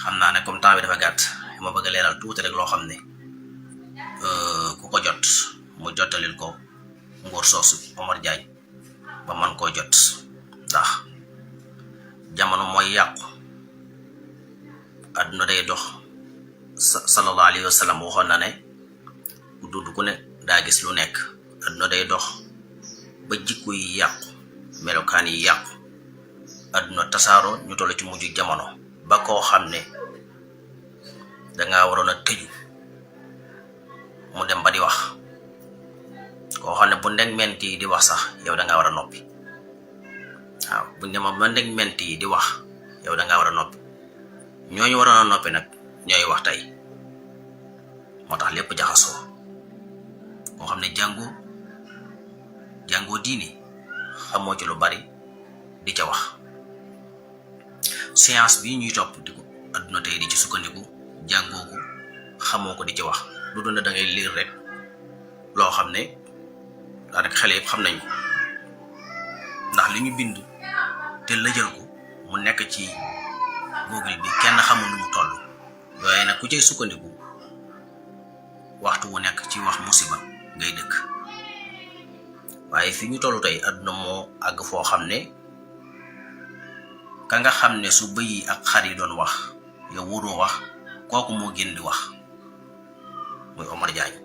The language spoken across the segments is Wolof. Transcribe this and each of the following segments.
xam naa ne comme temps bi dafa gàtt ma bëgg a leeral tuuti rek loo xam ne ku ko jot mu jottalil ko nguur soosu Omar Diagne ba man koo jot ndax jamono mooy yàqu àdduna day dox sallallahu alayhi wa sallam waxoon na ne ku dund ku ne daa gis lu nekk àdduna day dox ba jikko yi yàqu melokaan yi yàqu àdduna tasaaroo ñu toll ci mujj jamono ba koo xam ne dangaa waroon a tëju mu dem ba di wax koo xam ne bu ndeg ment yi di wax sax yow dangaa war a noppi waaw bu ñu ba ndeg ment yi di wax yow dangaa war a noppi ñooñu waroon a noppi nag ñooy wax tey moo tax lépp jaxasoo koo xam ne jàngoo diini xamoo ci lu bari di ca wax science bi ñuy topp di ko adduna tey di ci sukkandiku jàngoo ko xamoo ko di ci wax lu doon da ngay lire rek loo xam ne daanaka xale yëpp xam nañu ndax li ñu bind te lëjal ko mu nekk ci Google bi kenn xamul nu mu toll yooyu nag ku cay sukkandiku waxtu wu nekk ci wax musiba ngay dëkk waaye fi ñu tollu tey adduna moo àgg foo xam ne ka nga xam ne su bëyi ak xar yi doon wax yow wuroo wax kooku moo gën di wax muy Omar Diagne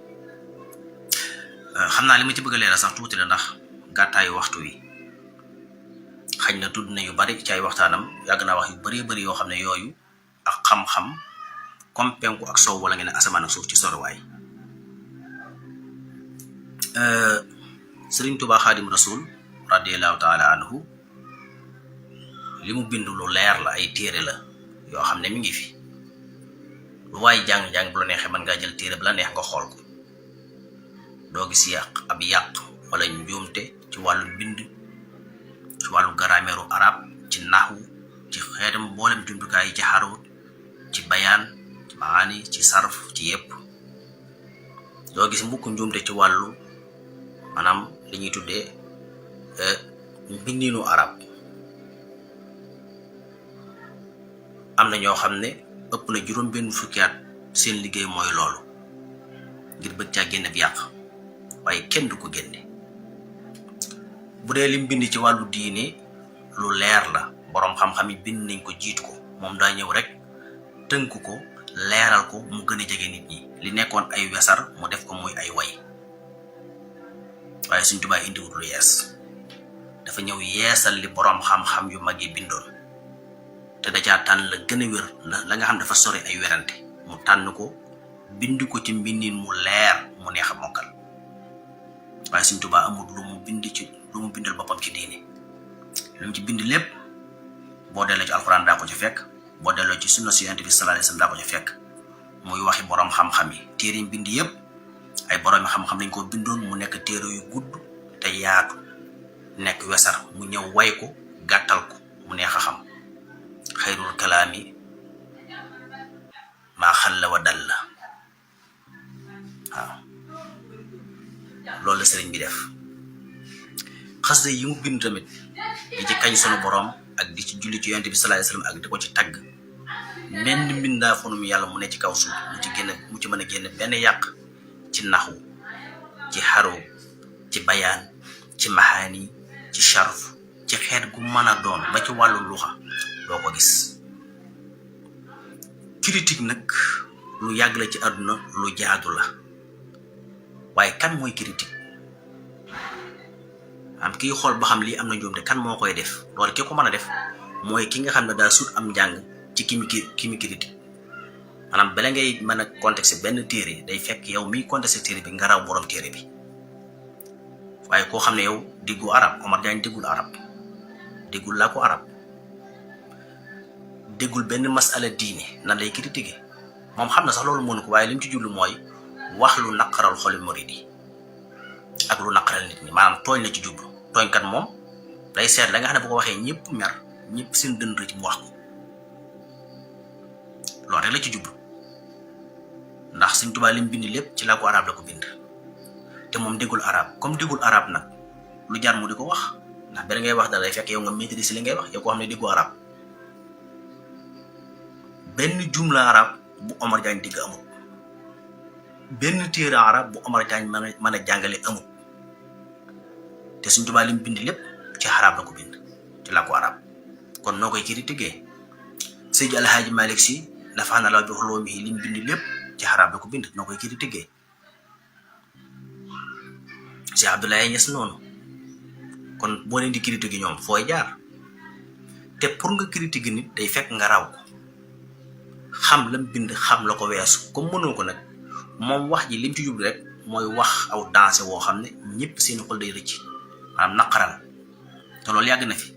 xam naa li ma ci bëgg a leeral sax tuuti la ndax gàttaayu waxtu wi xañ na tudd na yu bari ci ay waxtaanam yàgg naa wax yu bari yoo xam ne yooyu ak xam-xam comme penku ak sow wala ngeen ne asamaan ak suuf ci soriwaay Sëriñ Tuubaa Xaadim Rasul radiyallahu taala anhu li mu bind lu leer la ay téere la yoo xam ne mi ngi fi lu waay jàng-jàng bu la neexee mën ngaa jël téere bu la neex nga xool ko doo gis ab yàq wala njuumte ci wàllu bind ci wàllu grammaire arab ci naxwu ci xeetam mboolem jumtukaay yi ci xarut ci bayaan ci maani ci sarf ci yépp doo gis mbukk njuumte ci wàllu maanaam li ñuy tuddee mbindinu arab am na ñoo xam ne ëpp na juróom benn fukki at seen liggéey mooy loolu ngir bëgg caa génne bi yàq waaye kenn du ko génne bu dee lim bind ci wàllu diine lu leer la boroom xam-xam yi bind nañ ko jiitu ko moom daa ñëw rek tënk ko leeral ko mu gën a jege nit ñi li nekkoon ay wesar mu def ko muy ay way waaye Sëriñ Tuubaa indiwut lu yees dafa ñëw yeesal li boroom xam-xam yu mag yi bindoon te dajaa tànn la gën a wér la nga xam dafa sori ay werante mu tànn ko bind ko ci mbindin mu leer mu neex a mokkal waaye Sëriñ Tuubaa amul lu mu bindal boppam ci diine lu mu ci bind lépp boo delloo ci alxuraan daa ko ci fekk boo delloo ci sunna si Yonent bi sallallahu alayhi wasallam daa ko ci fekk muy waxi boroom xam-xam yi téere yi bind yépp ay boroomi xam-xam dañ ko bindoon mu nekk téere yu gudd te yaatu nekk wesar mu ñëw way ko gàttal ko mu neex a xam xayrul kalaami maa xalla wa dalla waaw loolu la sëriñ bi def xasida yi mu bind tamit di ci kañ sunu borom ak di ci julli ci Yonent bi sallallahu alayhi wasallam ak di ko ci tagg menn mbindaa fonum yàlla mu ne ci kaw suuf mu ci mën a génn benn yàq ci naxu ci xaru ci bayaan ci maxaani ci sharf ci xeet gu mën a doon ba ci wàllu luxa doo ko gis critique nag lu yàgg la ci àdduna lu jaadu la waaye kan mooy critique am kii xool ba xam lii am na njuumte kan moo koy def loolu ki ko mën a def mooy ki nga xam ne daa sut am njàng ci ki mi critique maanaam bala ngay mën a contexte benn téere day fekk yow miy contexte téere bi nga raw borom téere bi waaye koo xam ne yow diggu arab Omar Diagne déggul arab déggul laa ko arab déggul benn masala diine nan lay critiquer moom xam na sax loolu mënu ko waaye li mu ci jublu mooy wax lu naqaral xoli murid yi ak lu naqaral nit ñi maanaam tooñ la ci jublu tooñkat moom day seet la nga xam ne bu ko waxee ñëpp mer ñëpp seen dënd ci mu wax ko loolu rek la ci jublu ndax Sëriñ Tuubaa li mu bind lépp ci làkku arab la ko bind te moom déggul arab comme déggul arab nag lu jar mu di ko wax ndax benn ngay wax dara day fekk yow nga maîtriser li ngay wax yow koo xam ne déggul arab benn jumla arab bu Omar Diagne digg amut, benn téere arab bu Omar Diagne mën a jàngale amut, te Sëñ Tuubaa lim bind lépp ci arab la ko bind, ci làkku arab. kon noo koy critiquer? Seydi Alhaaji Malick Si dafa na la jox loo mi lim bind lépp ci arab la ko bind, noo koy critiquer? si Abdoulaye Niass noonu. kon boo leen di critiquer ñoom fooy jaar? te pour nga critiquer nit day fekk nga raw ko, xam lam bind, xam la ko weesu. comme mënoo ko nag, moom wax ji lim ci jublu rek mooy wax aw dansé woo xam ne ñëpp seeni xol day rëcc, maanaam naqaral. te loolu yàgg na fi.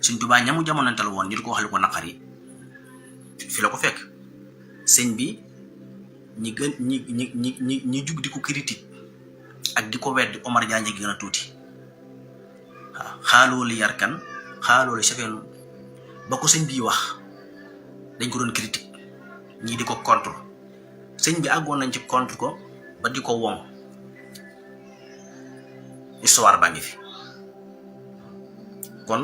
Sëñ Tuubaa ñamu jamonantal woon ñu di ko wax li ko naqar yi fi la ko fekk. sëñ bi ñi gën ñi jug di ko critique ak di ko weddi Omar Diagne gi gën a tuuti. waaw xaaloolu yarkan xaaloolu safeen ba ko sëñ bi wax dañ ko doon critique, ñii di ko contre. sëñ bi àggoon nañ ci contre ko ba di ko woŋ. histoire baa ngi fi. kon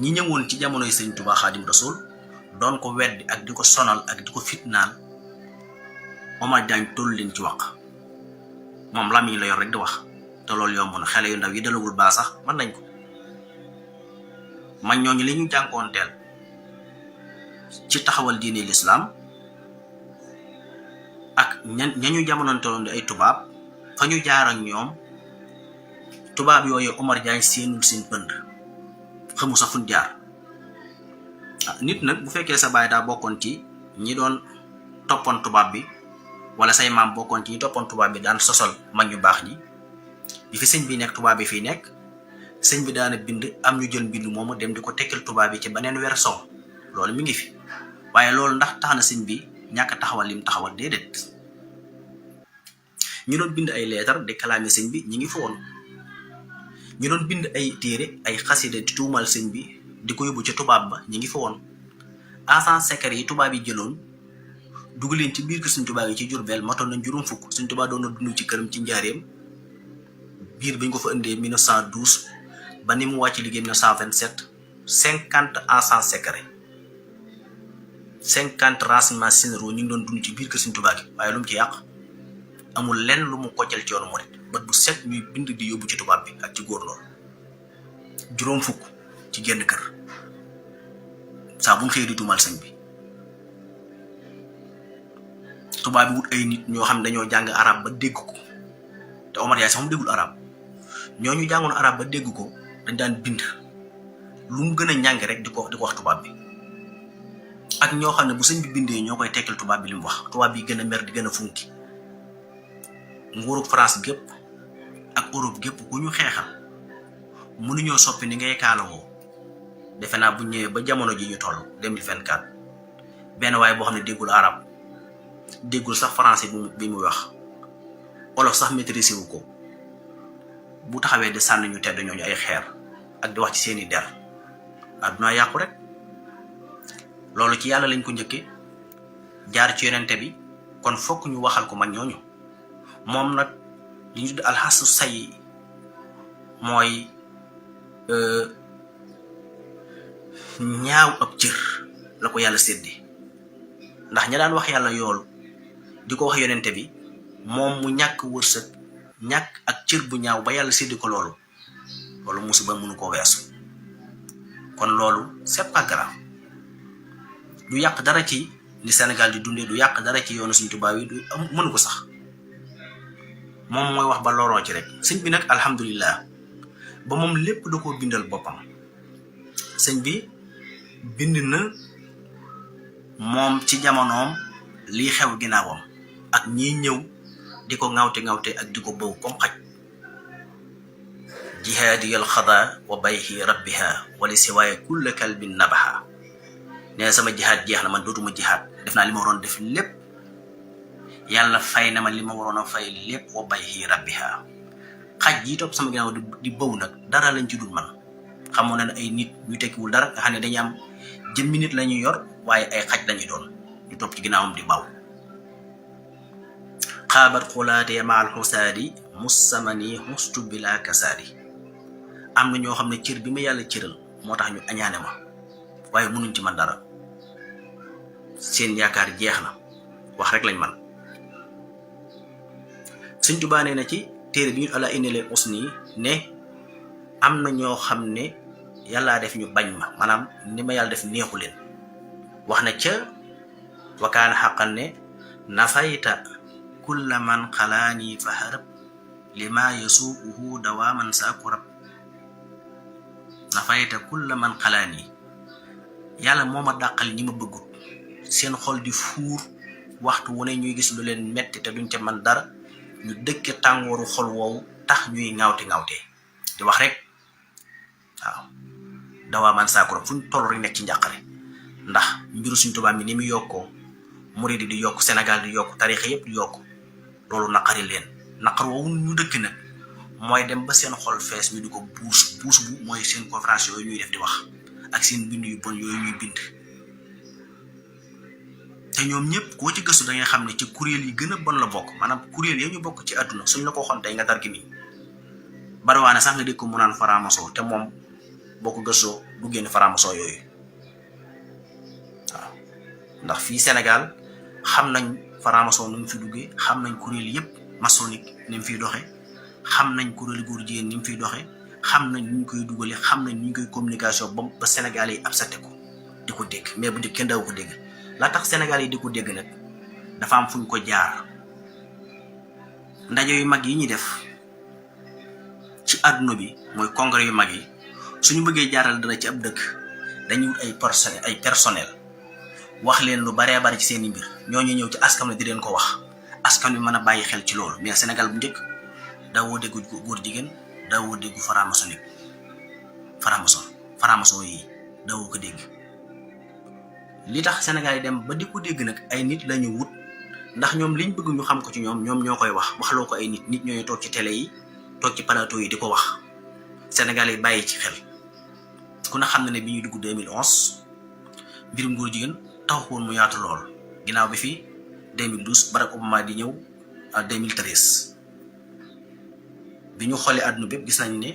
ñi ñëwoon ci jamonoy Sëñ Tuubaa Xaadim Rasuul doon ko weddi ak di ko sonal ak di ko fitnaal, Omar Diagne toll leen ci wax. moom làmmiñ la yor rek di wax, te loolu yomb na. xale yu ndaw yi dalagul baa sax mën nañ ko. man ñooñu li ñu jànkoonteel ci taxawal diine lislaam ak ñañu jamononteeloon di ay tubaab, fa ñu jaar ak ñoom, tubaab yooyu Omar Diagne seenul seen pënd, xamu sax fuñ jaar. nit nag bu fekkee sa baay daa bokkoon ci ñi doon toppoon tubaab bi, wala say maam bokkoon ci ñi toppoon tubaab bi daan sosol mag ñu baax ñi, bi fi sëñ bi nekk tubaab bi fii nekk, sëñ bi daana bind am ñu jël mbind moomu dem di ko tekkal tubaab bi ci beneen version. loolu mi ngi fi. waaye loolu ndax tax na sëñ bi ñàkk taxawal lim taxawal? déedéet. ñu doon bind ay leetar di kalaame sëñ bi ñi ngi fa woon. ñu doon bind ay téere ay xasida di tuumal sëñ bi di ko yóbbu ci tubaab ba ñi ngi fa woon. agent secret yi tubaab yi jëloon dugg leen ci biir kër Sëñ Tuubaa yi ci Jurbel matoon nañ juróom fukk. Sëñ Tuubaa doon na dund ci këram ci njaareem biir bañ ko fa indee 1912 ba ni mu wàcc liggéey 1927. 50 agents secret, 50 renseignements généraux ñu ngi doon dund ci biir kër Sëñ Tuubaa gi. waaye lu mu ci yàq amul lenn lu mu koccal ci yoonu murit. bët bu set ñuy bind di yóbbu ci tubaab bi ak ci góor lool. juróom fukk ci genn kër, saa bu mu xëy di tuumal sëñ bi. tubaab bi wut ay nit ñoo xam ne dañoo jàng arab ba dégg ko, te Omar Diagne sax mu déggul arab. ñooñu jàngoon arab ba dégg ko dañ daan bind lu mu gën a ñàng rek di ko wax tubaab bi. ak ñoo xam ne bu sëñ bi bindee ñoo koy tekkal tubaab bi li mu wax. tubaab bi gën a mer di gën a funki. nguurug France gépp ak Europe gépp ku ñu xeexal mënuñoo soppi ni ngay kaalawoo. defe naa bu ñëwee ba jamono ji ñu toll 2024 benn waaye boo xam ne déggul arab, déggul sax français bi muy wax, olof sax maîtrisé wu ko, bu taxawee di sànni ñu tedd ñooñu ay xeer ak di wax ci seeni der, àdduna yàqu rek. loolu ci yàlla lañ ko njëkke jaar ci yonente bi. kon fokk ñu waxal ko mag ñooñu. moom nag li ñu tudd alxasu say mooy ñaaw ab cër la ko yàlla séddi. ndax ña daan wax yàlla yoolu di ko wax yonente bi, moom mu ñàkk wërsëg, ñàkk ak cër bu ñaaw ba yàlla séddi ko loolu musiba mënu ko weesu. kon loolu c'est pas grave. du yàq dara ci ni Sénégal di dundee, du yàq dara ci yoonu Sëñ Tuubaa yi, du mënu ko sax. moom mooy wax ba loroo ci rek. sëñ bi nag alhamdulilah ba moom lépp da koo bindal boppam. sëñ bi bind na moom ci jamonoom lii xew ginnaawam ak ñiy ñëw di ko ŋawte ak di ko bëw comme xaj. jihaadiyal xada wa bayhi rabbiha wali siwaaye kulla kalbin nabaha. nee sama jihaad jeex na, man dootuma jihaad, def naa li ma waroon def lépp, yàlla fay na ma li ma waroon a fay lépp. wa bayhi rabbiha. xaj yi topp sama ginnaaw di bëw nag dara lañ ci dul man. xamoon na ne ay nit ñu tekkiwul dara nga xam ne dañuy am jëmmi nit la ñuy yor, waaye ay xaj lañuy doon ñu topp ci ginnaawam di baw. xaabat xulaatee maal xusaadi mussamani xustu bila kasaadi. am na ñoo xam ne cër bi ma yàlla cëral moo tax ñu añaane ma, waaye mënuñ ci man dara. seen yaakaar jeex na wax rek lañ man. Sëñ Tuubaa nee na ci téere bi ñu ala innale usni ne am na ñoo xam ne yàllaa def ñu bañ ma maanaam ni ma yàlla def neexu leen. wax na ca wakaana xaqan ne nafayta kulla man xalaani fa harab lima yasuuquhu dawaaman saakurab. nafayta kulla man xalaani yàlla moo ma dàqal ñi ma bëggut seen xol di fuur waxtu wu ne ñuy gis lu leen metti te duñ ca man dara ñu dëkke tàngooru xol woowu tax ñuy ŋaawte di wax rek waaw dawaaman saakurab fu ñu toll rek nekk ci njàqare ndax mbiru Sëñ Tuubaa mi ni mu yokkoo murid di yokk Sénégal di yokk tarixa yëpp di yokk loolu naqari leen naqar woowu ñu dëkk nag mooy dem ba seen xol fees ñu di ko buus bu mooy seen conférence yooyu ñuy def di wax ak seen bind yu bon yooyu ñuy bind te ñoom ñëpp koo ci gëstu da ngay xam ne ci kuréel yi gën a bon la bokk maanaam kuréel ya ñu bokk ci àdduna suñ la ko waxoon tey nga dar gi nii bariwaane sax nga dégg ko mu naan faramason te moom boo ko gëstoo du génn faramason yooyu waaw ndax fii Sénégal xam nañ faramason nu mu fi duggee xam nañ kuréel yëpp maçonnique ni mu fiy doxe xam nañ kuréel góor jigéen ni mu fiy doxe xam nañ ñu koy dugale xam nañ ñu koy communication ba Sénégal yi absaté ko di ko dégg mais bu njëkk kenn daw ko dégg la tax Sénégal yi di ko dégg nag dafa am fuñ ko jaar ndaje yu mag yi ñuy def ci àdduna bi mooy congrès yu mag yi suñu bëggee jaaral dara ci ab dëkk dañuy wut ay personnel wax leen lu baree bari ci seen i mbir ñooñu ñëw ci askan wi di leen ko wax askan wi mën a bàyyi xel ci loolu mais Sénégal bu njëkk daawoo déggu góor jigéen daawoo déggu faramason yi daawoo ko dégg. li tax Sénégal yi dem ba di ko dégg nag ay nit lañu wut ndax ñoom liñ bëgg ñu xam ko ci ñoom ñoo koy waxloo ko ay nit ñooy toog ci télé yi toog ci plateau yi di ko wax Sénégal yi bàyyi ci xel ku na xam ne bi ñuy dugg 2011 mbirum góor jigéen taxu woon mu yaatu lool ginnaaw bi fi 2012 Barack Obama di ñëw en 2013 bi ñu xoolee àdduna bépp gis nañ ne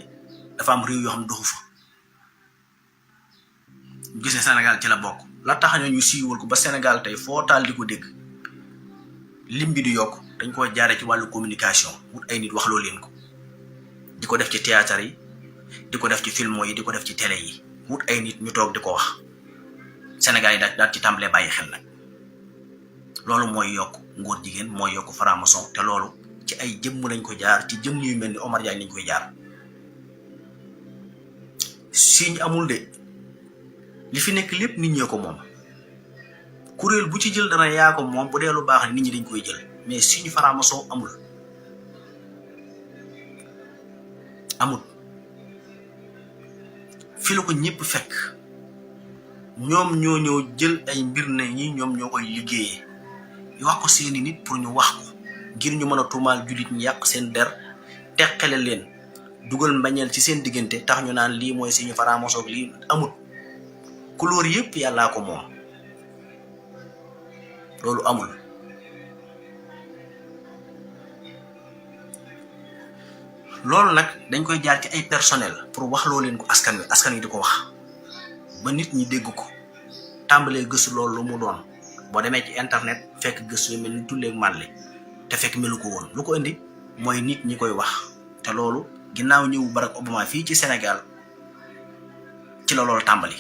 dafa am réew yoo xam ne doxu fa gis ne Sénégal ci la bokk la tax ñu siiwal ko ba Sénégal tey foo taal di ko dégg lim bi di yokk dañ ko jaaree ci wàllu communication wut ay nit wax loo leen ko di ko def ci théâtre yi di ko def ci film yi di ko def ci télé yi wut ay nit ñu toog di ko wax Sénégal yi daal ci tàmbalee bàyyi xel nag loolu mooy yokk ngóor jigéen mooy yokk franc-maçon te loolu ci ay jëmm lañ ko jaar ci jëmm yu mel ni Omar Diagne lañ koy jaar signe amul de li fi nekk lépp nit ñee ko moom kuréel bu ci jël dana yaa ko moom bu dee lu baax nit ñi dañ koy jël mais signe franc-maçon amul fi la ko ñëpp fekk ñoom ñoo ñëw jël ay mbir ne ñi ñoom ñoo koy liggéeyee wax ko seeni nit pour ñu wax ko ngir ñu mën a tuumaal jullit ñi yàq seen der teqale leen dugal mbañeel ci seen diggante tax ñu naan lii mooy signe franc-maçon lii amut couleur yëpp yàllaa ko moom loolu amul loolu nag dañ koy jaar ci ay personnel pour wax loo leen ko askan wi di ko wax ba nit ñi dégg ko tàmbalee gëstu loolu lu mu doon boo demee ci internet fekk gëstu yu mel ni tulleeg màlle te fekk melu ko woon lu ko indi mooy nit ñi koy wax te loolu ginnaaw ñëw Barack Obama fii ci Sénégal ci la loolu tàmbali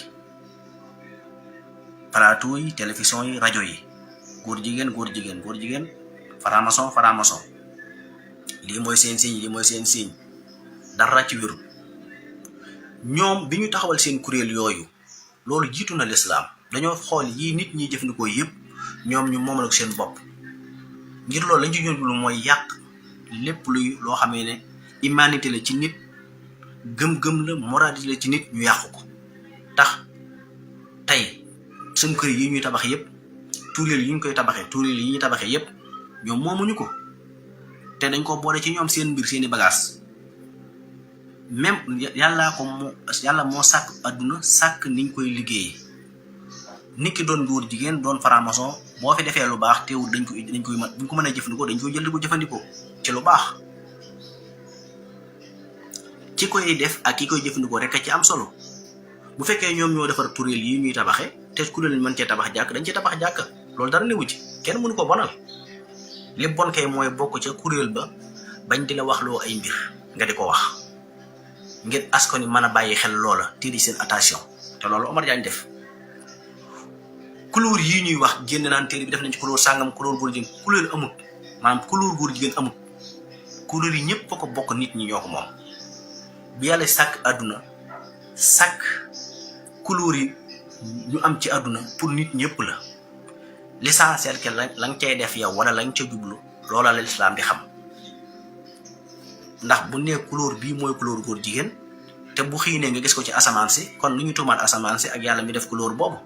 plateau yi télévision yi rajo yi góor jigéen franc-maçon lii mooy seen signe dara ci wéru ñoom bi ñu taxawal seen kuréel yooyu loolu jiitu na lislaam dañoo xool yii nit ñi jëfandikoo yëpp ñoom ñu moomal ak seen bopp ngir loolu lañ ci ñoom lu mooy yàq lépp luy loo xamee ne humanité la ci nit gëm-gëm la moralité la ci nit ñu yàqu ko tax tey suñ kër yi ñuy tabax yëpp turéel yi ñu koy tabaxee turéel yi ñuy tabaxee yëpp ñoom moomuñu ko te dañ ko boole ci ñoom seen mbir seeni bagage même yàlla moo sàkk adduna sàkk niñ koy liggéeyee nit ki doon góor jigéen doon franc-maçon boo fi defee lu baax teewul dañ koy buñ ko mën a jëfandikoo dañ koy jël di ko jëfandikoo ci lu baax ci koy def ak ki koy jëfandikoo rek a ci am solo bu fekkee ñoom ñoo defar kuréel yi ñuy tabaxee te kuréel mën cee tabax jàkk dañ cee tabax jàkk loolu dara newu ci kenn mënu ko bonal li bon kay mooy bokk ca kuréel ba bañ di la wax loo ay mbir nga di ko wax ngir askan wi mën a bàyyi xel loola tiiri seen attention te loolu Omar Diagne def couleur yi ñuy wax génn naan téere bi def nañ ci couleur sàngam couleur góor jigéen couleur amut maanaam couleur góor jigéen amut couleur yi ñëpp a ko bokk nit ñi ñoo ko moom bi yàlla sàkk àdduna sàkk couleur yi ñu am ci àdduna pour nit ñëpp la l'essentiel que la nga cay def yow wala la nga ca jublu loola la lislaam di xam ndax bu nee couleur bii mooy couleur góor jigéen te bu xiinee nga gis ko ci asamaan si kon lu ñu tuumaat asamaan si ak yàlla mi def couleur boobu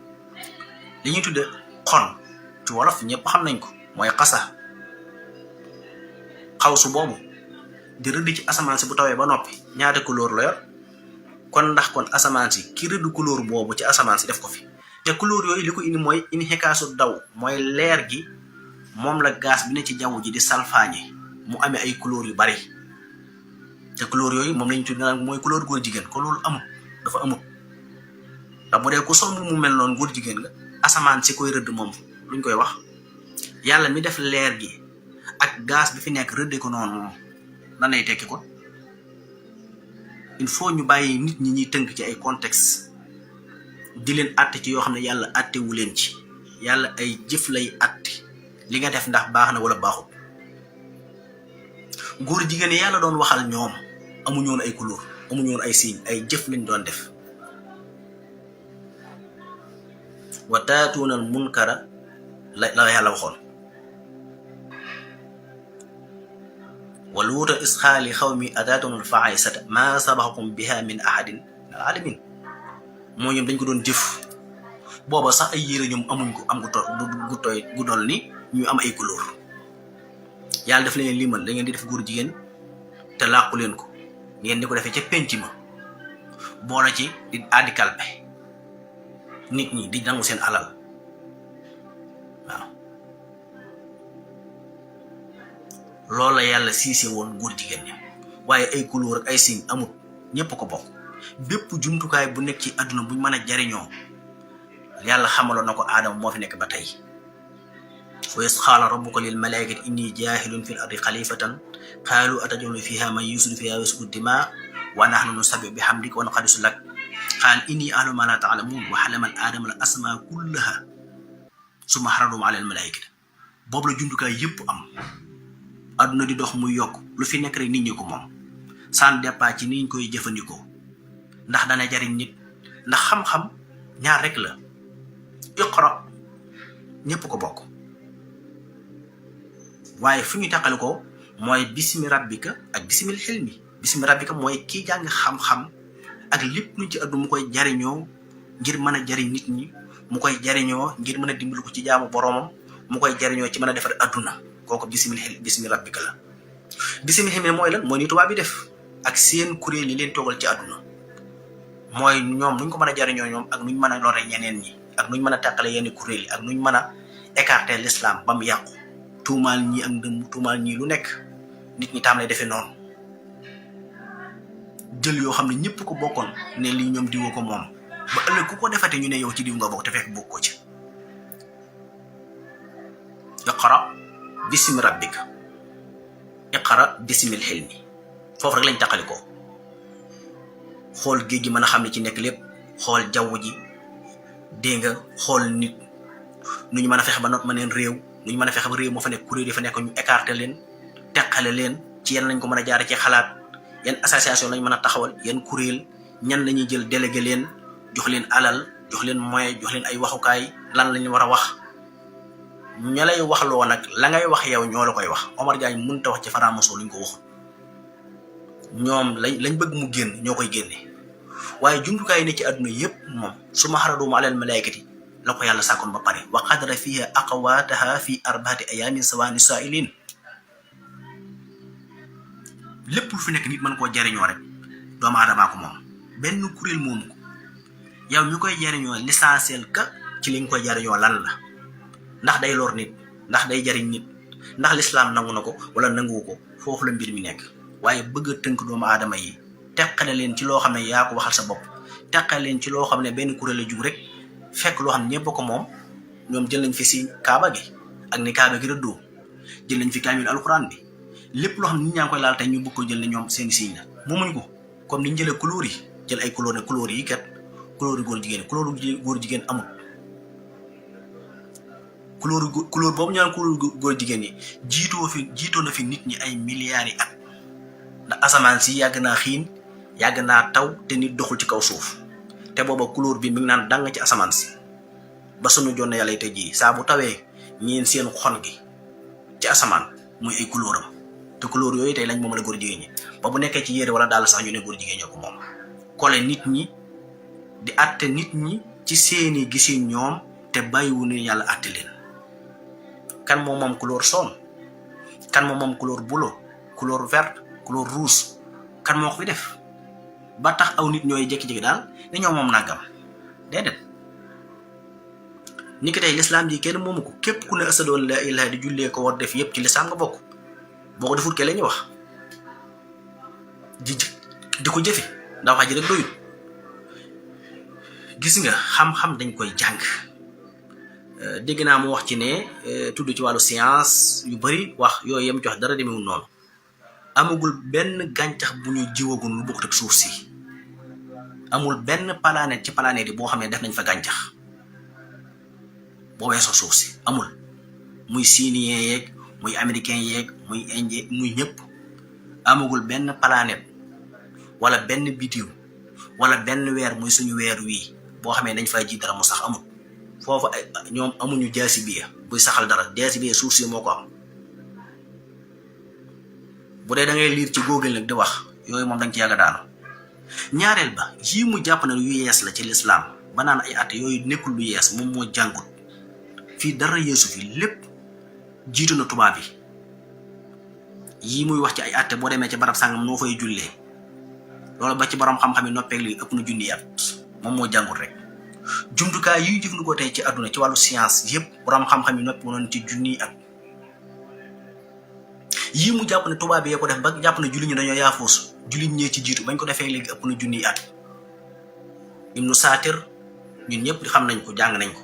li ñuy tudde xon ci wolof ñëpp xam nañ ko mooy xasa xawsu boobu di rëdd ci asamaan si bu tawee ba noppi ñaata couleur la yor kon ndax kon asamaan si ki rëdd couleur boobu ci asamaan si def ko fi te couleur yooyu li ko indi mooy inxikaasu daw mooy leer gi moom la gaz bi ne ci jaww ji di salfaañe mu amee ay couleur yu bari te couleur yooyu moom lañu tudd nag mooy couleur góor jigéen ko loolu amut dafa amut ndax bu dee ku somb mu mel noonu góor jigéen nga asamaan si koy rëdd moom luñ koy wax yàlla mi def leer gi ak gaz bi fi nekk rëdde ko noonu moom nan lay tekki ko il faut ñu bàyyi nit ñi ñuy tënk ci ay contexte di leen àtte ci yoo xam ne yàlla àttewu leen ci yàlla ay jëf lay àtte li nga def ndax baax na wala baaxul góor jigéen yàlla doon waxal ñoom amuñu woon ay couleur amuñu woon ay signe ay jëf lañ doon def wa taatuuna al munkara la yàlla waxoon wa luuta isxaali xawmi ataatuuna al fahisata ma sabaxakum biha min ahadin min al alamin moo ñoom dañ ko doon jëf booba sax ay yére ñoom amuñ ko am gu dool ni ñu am ay couleur yàlla daf leen limal da ngeen di def góor jigéen te làqu leen ko ngeen di ko defee ca penc ma boole ci di addi kalpe nit ñi di nangu seen alal waaw loolu la yàlla siise woon góor jigéen ñi waaye ay couleur ak ay signe amut ñëpp ko bokk bépp jumtukaay bu nekk ci àdduna buñ mën a jariñoo yàlla xamaloon na ko aadama moo fi nekk ba tey wa iz qaala rabbuka lil malaa'ikati inni jaahilun fil ardi xalifatan qaalu ataj'alu fiihaa man yufsidu fiihaa wa yasfiku dimaa wa nahnu nusabbihu bihamdika wa nuqaddisu lak qaala inni a'lamu maa laa ta'lamuun wa 'allama aadama al asmaa kullahaa summa aradahum 'ala al malaa'ikati boobu la jumtukaay yëpp am àdduna di dox muy yokk lu fi nekk rek nit ñi ko moom sans départ ci ni ñu koy jëfandikoo ndax dana jariñ nit ndax xam-xam ñaar rek la iqra ñëpp ko bokk waaye fu ñu tàqale ko mooy bismi rabbika ak bismil xilmi bismi rabbika mooy kii jàng xam-xam ak lépp lu ci àdduna mu koy jariñoo ngir mën a jariñ nit ñi mu koy jariñoo ngir mën a dimbali ko ci jaamu boroomam mu koy jariñoo ci mën a defar àdduna kooku bismi rabbika la bismi xilmi mooy lan mooy ni tubaab bi def ak seen kuréel yi leen toogal ci àdduna mooy ñoom nuñ ko mën a jariñoo ñoom ak nuñ mën a lore ñeneen ñi ak nuñ mën a tàqale yenn kuréel yi ak nuñ mën a écarter l'islam ba mu yàqu tuumaal ñii ak ndëm tuumaal ñii lu nekk nit ñi taam lay defee noonu jël yoo xam ne ñëpp ko bokkoon ne lii ñoom diwoo ko moom ba ëllëg ku ko defate ñu ne yow ci diw nga bokk te fekk bokk ko ci iqra bismi rabbika iqra bismil xilmi foofu rek lañ tàqali ko xool géej gi mën a xam ne ci nekk lépp xool jaww ji dégg nga xool nit nu ñu mën a fexe ba not ma neen réew nu ñu mën a fexe ba réew moo fa nekk kuréel yi fa nekk ñu écarter leen teqale leen ci yan lañ ko mën a jaare ci xalaat yan association lañ mën a taxawal yan kuréel ñan lañuy jël délégué leen jox leen alal jox leen moyen jox leen ay waxukaay lan lañu war a wax ña lay wax loo nag la ngay wax yow ñoo la koy wax Omar Diagne mënut a wax ci faramaso luñ ko waxul ñoom lañ bëgg mu génn ñoo koy génne waaye jumtukaay yi ne ci àdduna yépp moom summa aradahum 'ala al malaa'ikati la ko yàlla sàkkoon ba pare wa qadara fiha aqwaataha fi arba'ati ayaamin sawa'an lis-saa'iliin lépp lu fi nekk nit mën koo jariñoo rek doomu aadamaa ko moom benn kuréel moomu ko yow ñu koy jariñoo l'essentiel ka ci li nga koy jariñoo lan la ndax day lor nit ndax day jariñ nit ndax lislaam nangu na ko wala nanguwu ko foofu la mbir mi nekk waaye bëgg a tënk doomu aadama yi teqale leen ci loo xam ne yaa ko waxal sa bopp teqal leen ci loo xam ne benn kuréel la jug rek fekk loo xam ne ñëpp ko moom. ñoom jël nañ fi si kaaba gi ak ni kaaba gi rëddoo jël nañ fi kaamil alquran bi lépp loo xam ne nit ñaa ngi koy laal tey ñu bëgg ko jël ne ñoom seen signe la moomuñ ko comme niñ jëlee couleur yi jël ay couleur ne couleur yi kat couleur góor jigéen góor jigéen amul couleur boobu ñu naan couleur góor jigéen yi jiitoo na fi nit ñi ay milliards yi at ndax asamaan si yàgg naa xiin yàgg naa taw te nit doxul ci kaw suuf te booba couleur bi mi ngi naan dang ci asamaan si ba sunu jonne yàlla tey jii saa bu tawee ñeen seen xon gi ci asamaan muy ay couleuram te couleur yooyu tey lañ moom la góor jigéen ñi ba bu nekkee ci yére wala daal sax ñu ne góor jigéen ñoo ko moom kole nit ñi di àtte nit ñi ci seeni gisin ñoom te bàyyiwu ne yàlla àtte leen kan moom moom couleur jaune kan moom moom couleur bleu couleur vert couleur rouge kan moo ko fi def ba tax aw nit ñooy jékki-jékki daal ne ñoom moom nangam déedéet ni ki tey lislaam ji kenn moomu ko képp ku ne ashadu an laa ilaaha di jullee ko war def yëpp ci lislaam nga bokk boo ko defut ke la ñuy wax di ko jëfe ndax wax ji rek doyut gis nga xam-xam dañ koy jàng dégg naa mu wax ci ne tudd ci wàllu science yu bari wax yooyu yem jox dara demewul noonu amagul benn gàncax bu ñu jiwagul lu bokkut ak suuf si amul benn planète ci planète yi boo xam ne def nañ fa gàncax boo weesoo suuf si amul muy sinien yeeg muy américain yeeg muy indien muy ñëpp amagul benn planète wala benn biddiw wala benn weer muy suñu weer wii boo xamee dañ fay ji dara mu sax amul foofu ay ñoom amuñu jaasi biya buy saxal dara jaasi biya suuf si moo ko am bu dee da ngay liir ci Google nag di wax yooyu moom dañ ci yàgg daanu ñaareel ba yii mu jàpp ne yu yees la ci lislaam ba naan ay at yooyu nekkul lu yees moom moo jàngut fii dara yeesu fi lépp jiitu na tubaab yi yii muy wax ci ay atte boo demee ci barab sàngam noo fay jullee loolu ba ci borom xam-xam yi noppeeg lii ëpp na junni at moom moo jàngut rek jumtukaay yi jëfandikoo tey ci àdduna ci wàllu science yëpp borom xam-xam yi noppi woon ci junni at yii mu jàpp ne tubaab yi ko def ba jàpp ne julli ñu dañoo yaafuus julli ñee ci jiitu bañ ko defee léegi ëpp na junni at Ibnu Saatir ñun ñëpp xam nañ ko jàng nañ ko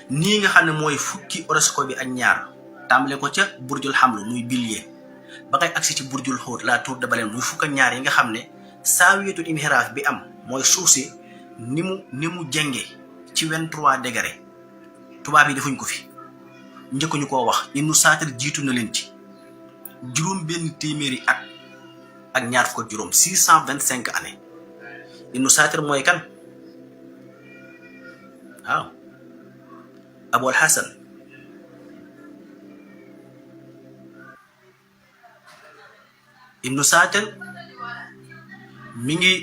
nii nga xam ne mooy fukki horoscope bi ak ñaar tàmbale ko ca burjul xamlu muy Bélier ba ngay agsi ci burjul xóot la tour de Baleine muy fukk ak ñaar yi nga xam ne saawiyatul inhiraaf bi am mooy suuf si ni mu jenge ci 23 degré tubaab yi defuñ ko fi njëkkuñu koo wax Ibnu Saatir jiitu na leen ci juróom benn téeméeri at ak ñaar fukk ak juróom 625 années Ibnu Saatir mooy kan waaw Abul Hasan Ibnu Saatir mi ngi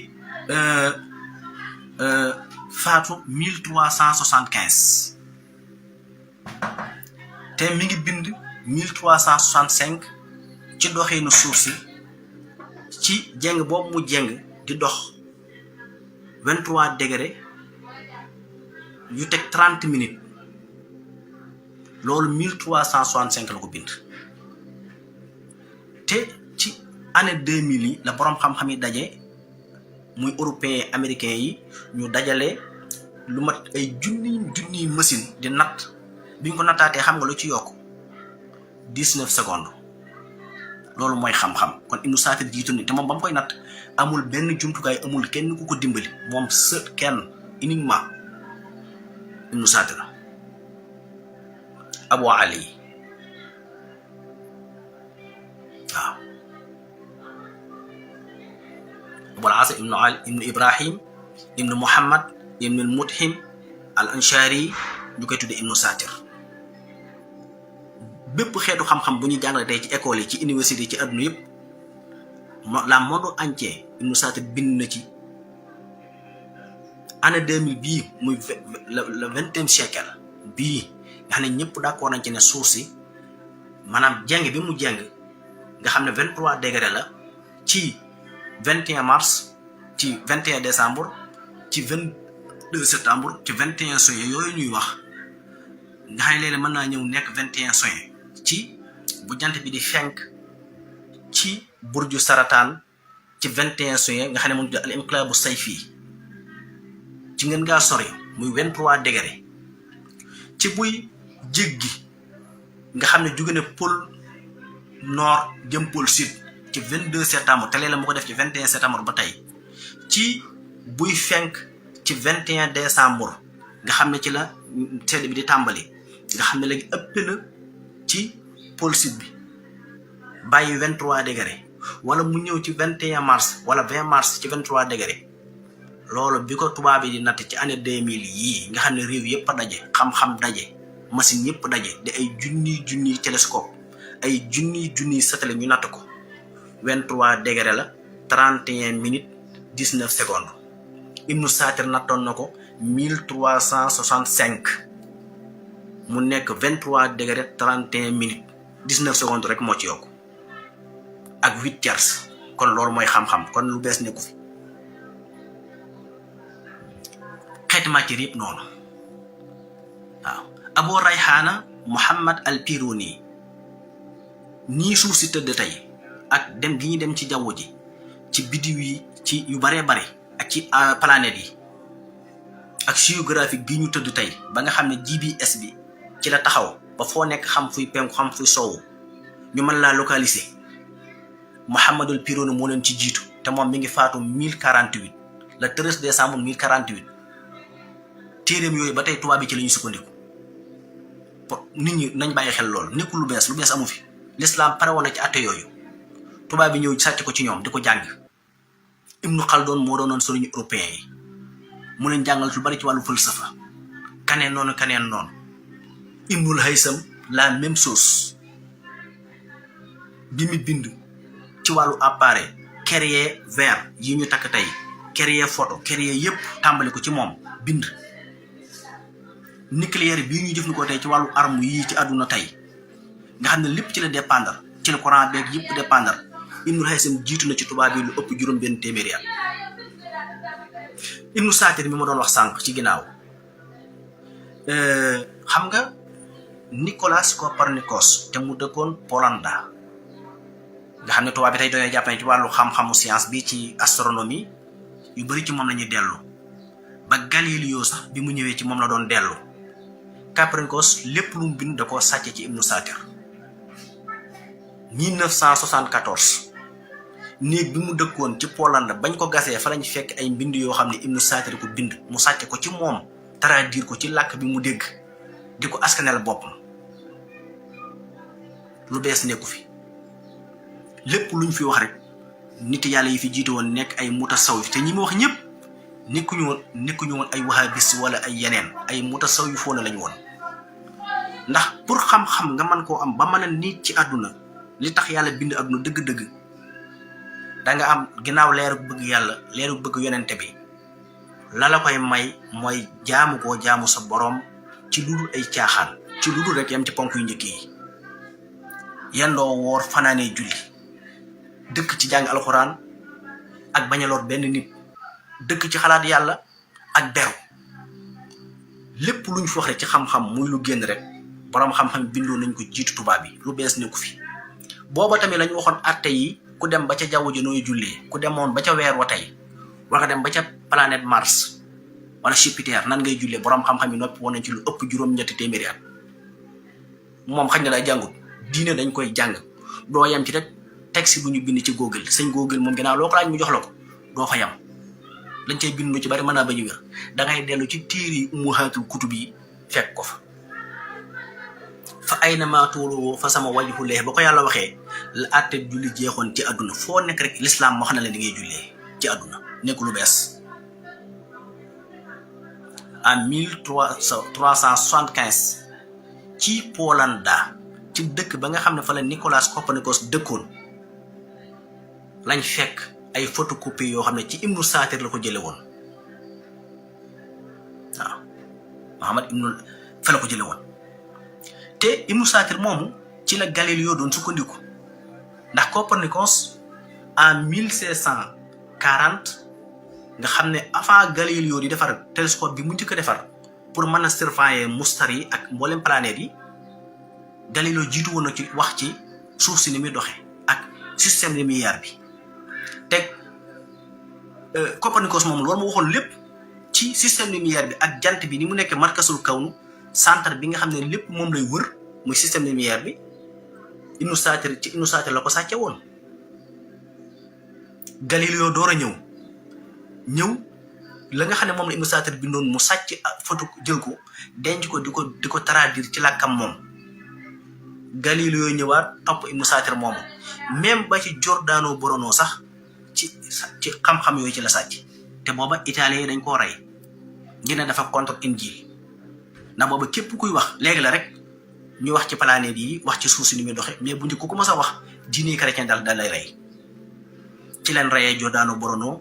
faatu 1375 te mi ngi bind 1365 ci doxinu suuf si ci jeng boobu mu jeng di dox 23 degré yu teg 30 minutes loolu 1365 la ko bind te ci année 2000 yi la boroom xam-xam yi daje muy européen américain yi ñu dajale lu mat ay junniy machine di natt biñ ko nattaatee xam nga lu ci yokk 19 secondes loolu mooy xam-xam kon Ibnu Saatir jiitu ni te moom ba mu koy natt amul benn jumtukaay amul kenn ku ko dimbali moom seul kenn uniquement Ibnu Saatir Abu Ali waaw Abul Hasan ibnu Ali ibnu Ibrahim ibnu Muhammad ibnu Mudhim al Anshari ñu koy tudde Ibnu Saatir bépp xeetu xam-xam bu ñu jàngale tey ci école yi ci université ci àdduna yëpp la monde entier Ibnu Saatir bind na ci année 2000 bii muy le 20e siècle bii nga xam ne ñëpp d'accord nañ ci ne suuf si maanaam jeng bi mu jeng nga xam ne 23 degré la ci 21 mars ci 21 décembre ci 22 septembre ci 21 juin yooyu ñuy wax nga xam ne léeg-léeg mën naa ñëw nekk 21 juin ci bu jant bi di fenk ci burju Sarataan ci 21 juin nga xam ne moom al inqilaabu sayfi ci ngeen ngaa sori muy 23 degré ci buy jéggi nga xam ne jóge na pôle nord jëm pôle sud ci 22 septembre te léeg-léeg mu ko def ci 21 septembre ba tey ci buy fenk ci 21 décembre nga xam ne ci la sedd bi di tàmbali nga xam ne léegi ëpp na ci pôle sud bi bàyyi 23 degré wala mu ñëw ci 21 mars wala 20 mars ci 23 degré loolu bi ko tubaab yi di natt ci année 2000 yii nga xam ne réew yëpp a daje xam-xam daje machine yëpp daje di ay junniy télescope ay junniy satellite ñu natt ko 23 degré la 31 minutes 19 secondes Ibnu Satir nattoon na ko 1365 mu nekk 23 degré 31 minutes 19 secondes rek moo ci yokku ak 8 tiers kon loolu mooy xam-xam kon lu bees nekku fi xeeti matière yëpp noonu waaw Abu Rayhana Muhammad al Piruni nii suuf si tëdd tey ak dem gi ñu dem ci jaww ji ci biddiw yi ci yu baree bare ak ci planètes yi ak géographique bi ñu tëdd tey ba nga xam ne GPS bi ci la taxaw ba foo nekk xam fuy penku xam fuy soowu ñu mën laa localiser Muhammadul Piruni moo leen ci jiitu te moom mi ngi faatu 1048 le 13 décembre 1048 téeréem yooyu ba tey tubaab bi ci la ñu sukkandiku nit ñi nañ bàyyi xel loolu nekkul lu bees amu fi l'islam pare woon na ci atte yooyu tubaab bi ñëw sàcc ko ci ñoom di ko jàng Ibnu Khaldun moo doonoon sëriñu européen yi mu leen jàngal lu bari ci wàllu falsafa kaneen noonu Ibnul Haysam la même chose bi mu bind ci wàllu appareil créer verre yi ñu takk tey créer photo créer yépp tàmbali ko ci moom bind nucléaire bii ñuy jëfandikoo tey ci wàllu arme yii ci àdduna tey nga xam ne lépp ci la dépendre ci la courant beeg yëpp dépendre Ibnul Haysam jiitu na ci tubaab yi lu ëpp juróom-benn téeméeri at Ibnu Satir mi ma doon wax sànq ci ginnaaw xam nga Nicolas Copernicus te mu dëkkoon Polanda nga xam ne tubaab bi tey doon jàpp ne ci wàllu xam-xamu science bi ci astronomie yu bari ci moom la ñuy dellu ba Galileo sax bi mu ñëwee ci moom la doon dellu Copernicus lépp lu mu bind da koo sàcce ci Ibnu Satir 1974 néeg bi mu dëkkoon ci Polanda bañ ko gasee fa lañ fekk ay mbind yoo xam ne Ibnu Satir ko bind mu sàcce ko ci moom traduire ko ci làkk bi mu dégg di ko askanel boppam lu bees nekku fi lépp luñ fi wax rek nit yàlla yi fi jiite woon nekk ay mutasawwif te ñi ma wax ñëpp nekkuñu woon ay wahabis wala ay yeneen ay mutasawwifoona lañ woon ndax pour xam-xam nga mën koo am ba mën a nit ci àdduna li tax yàlla bind àdduna dëgg-dëgg da nga am ginnaaw leeru bëgg yàlla leeru bëgg yonente bi la koy may mooy jaamu koo jaamu sa boroom ci lu dul ay caaxaan ci lu dul rek yam ci ponk yu njëkk yi yendoo woor fanaanee julli dëkk ci jàng alxuraan ak bañ a lor benn nit dëkk ci xalaat yàlla ak beru lépp luñ fi wax rek ci xam-xam muy lu génn rek boroom xam-xam bindoo nañ ko jiitu tubaab bi lu bees nekku fi booba tamit lañ waxoon atte yi ku dem ba ca jaww ji nooy jullee ku demoon ba ca weer wa tey war nga dem ba ca planète Mars wala Jupiter nan ngay jullee boroom xam-xam yi noppi woon nañ ci lu ëpp juróom-ñetti téeméeri at moom xañ na daa jàngut diine dañ koy jàng doo yem ci rek texte bu ñu bind ci Google sëñ Google moom ginnaaw loo ko laaj mu jox la ko doo fa yem lañ cay bind lu ci bari mën naa ba ñu wér dangay dellu ci tiir yi ummuhaatul kutub yi fekk ko fa ayna maa tuwallu fa sama wajhu llaahi ba ko yàlla waxee la àtte julli jeexoon ci àdduna foo nekk rek l'islam wax na leen di ngay jullee ci àdduna nekk lu bees en 1375 ci Polanda ci dëkk ba nga xam ne fa la Nicolas Copernicus dëkkoon lañ fekk ay photocopie yoo xam ne ci Ibnu Satir la ko jële woon waaw Muhammad ibnu fa la ko jële woon te Ibnu Satir moomu ci la Galileo doon sukkandiku ndax Copernicus en 1640 nga xam ne avant Galileo di defar télescope bi mu njëkk a defar pour mën a surveiller mustar yi ak mboolem planètes yi Galileo jiitu woon na ci wax ci suuf si ni muy doxe ak système lumière bi teg Copernicus moom loolu mu waxoon lépp ci système lumière bi ak jant bi ni mu nekk markasul kawnu centre bi nga xam ne lépp moom lay wër muy système lumière bi Ibnu Satir ci Ibnu Satir la ko sàcce woon. Galileo door a ñëw la nga xam ne moom la Ibnu Satir bindoon mu sàcc photo jël ko denc ko di ko traduire ci làkkam moom. Galileo ñëwaat topp Ibnu Satir moomu même ba ci Giordano Bruno sax ci xam-xam yooyu ci la sàcc te booba italien yi dañ koo rey ngir ne dafa contre Injil ndax booba képp kuy wax léegi la rek ñu wax ci planète yi wax ci suuf si ni muy doxe mais bu njëkk ku mës a wax diine chrétien dal lay rey ci leen reyee Giordano Bruno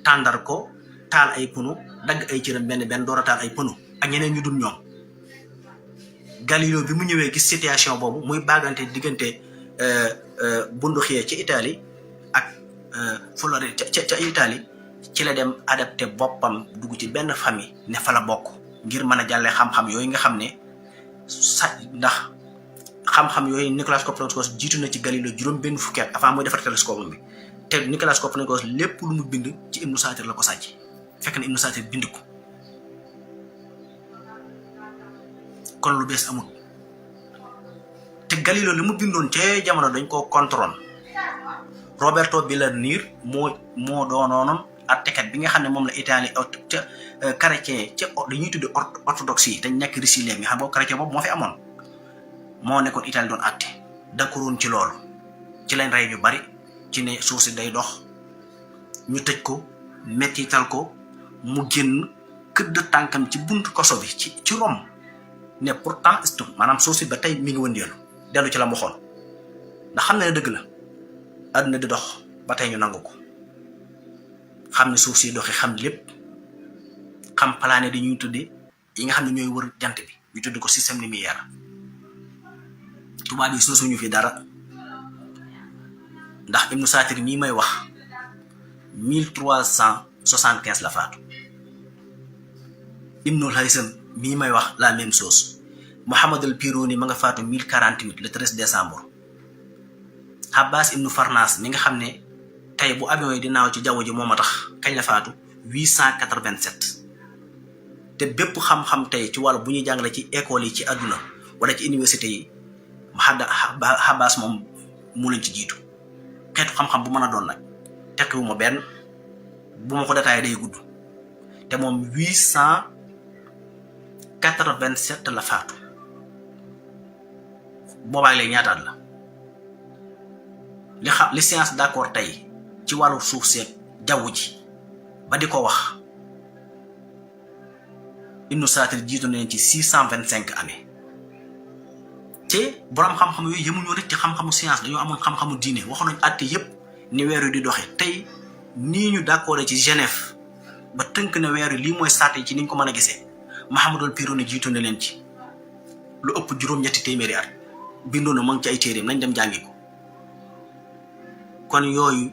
tàndar ko taal ay pneu dagg ay cëram benn door a taal ay pneu ak ñeneen ñu dul ñoom. Galileo bi mu ñëwee gis situation boobu muy baagante diggante bunduxee ci Italie ak Floride ca Italie ci la dem adapté boppam dugg ci benn famille ne fa la bokk ngir mën a jàllee xam-xam yooyu nga xam ne ndax xam-xam yooyu Nicolas Copernicus jiitu na ci Galileo juróom benn fukki at avant mooy defar télescope bi te Nicolas Copernicus lépp lu mu bind ci Ibnu Satir la ko sàcc fekk na Ibnu Satir bind ko kon lu bees amul te Galileo li mu bindoon ca jamono dañ koo contrôle Roberto Bellarmine moo doonoon attekat bi nga xam ne moom la Italie ca chrétien ca dañuy tudde orthodoxe yi dañ nekk Russie léegi nga xam boobu chrétien boobu moo fi amoon moo nekkoon Italie doon atte d'accordoon ci loolu ci lañ rey ñu bari ci ne suuf si day dox ñu tëj ko mettital ko mu génn këdd tànkam ci buntu koso bi ci Rome ne pourtant maanaam suuf si ba tey mi ngi wëndeelu dellu ci la mu xool ndax xam ne dëgg la àdduna di dox ba tey ñu nangu ko xam ne suuf si doxi xam lépp xam planète yi ñuy tudde yi nga xam ne ñooy wër jant bi ñu tudde ko système lumière tubaab yi sosuñu fi dara ndax Ibnu Satir mii may wax 1375 la faatu Ibnul Haysam mii may wax la même chose Muhammadul Pironi ma nga faatu 1048 le 13 décembre Abbas ibnu Farnas mi nga xam ne tey bu avion yi di naaw ci jaww ji moom a tax kañ la faatu 887 te bépp xam-xam tey ci wàllu bu ñuy jàngale ci école yi ci àdduna wala ci université yi Abbas moom mu lañ ci jiitu xeetu xam-xam bu mën a doon nag tekkiwu ma benn bu ma ko détaillé day gudd te moom 887 la faatu boobaag léegi ñaataat la li science d'accord tey ci wàllu suuf seeg jaww ji ba di ko wax Ibnu Satir jiitu nañ ci 625 années te borom xam-xam yooyu yemuñu rek ci xam-xamu science dañoo amoon xam-xamu diine waxoon nañu àtte yépp ni weer wi di doxe tey nii ñu d'accord ci Genève ba tënk na weer wi lii mooy sàtte ci niñ ko mën a gisee Muhammadul Pironi jiitu na leen ci lu ëpp juróom-ñetti téeméeri at bindoon na mu ngi ci ay téeréem nañ dem jàngi ko kon yooyu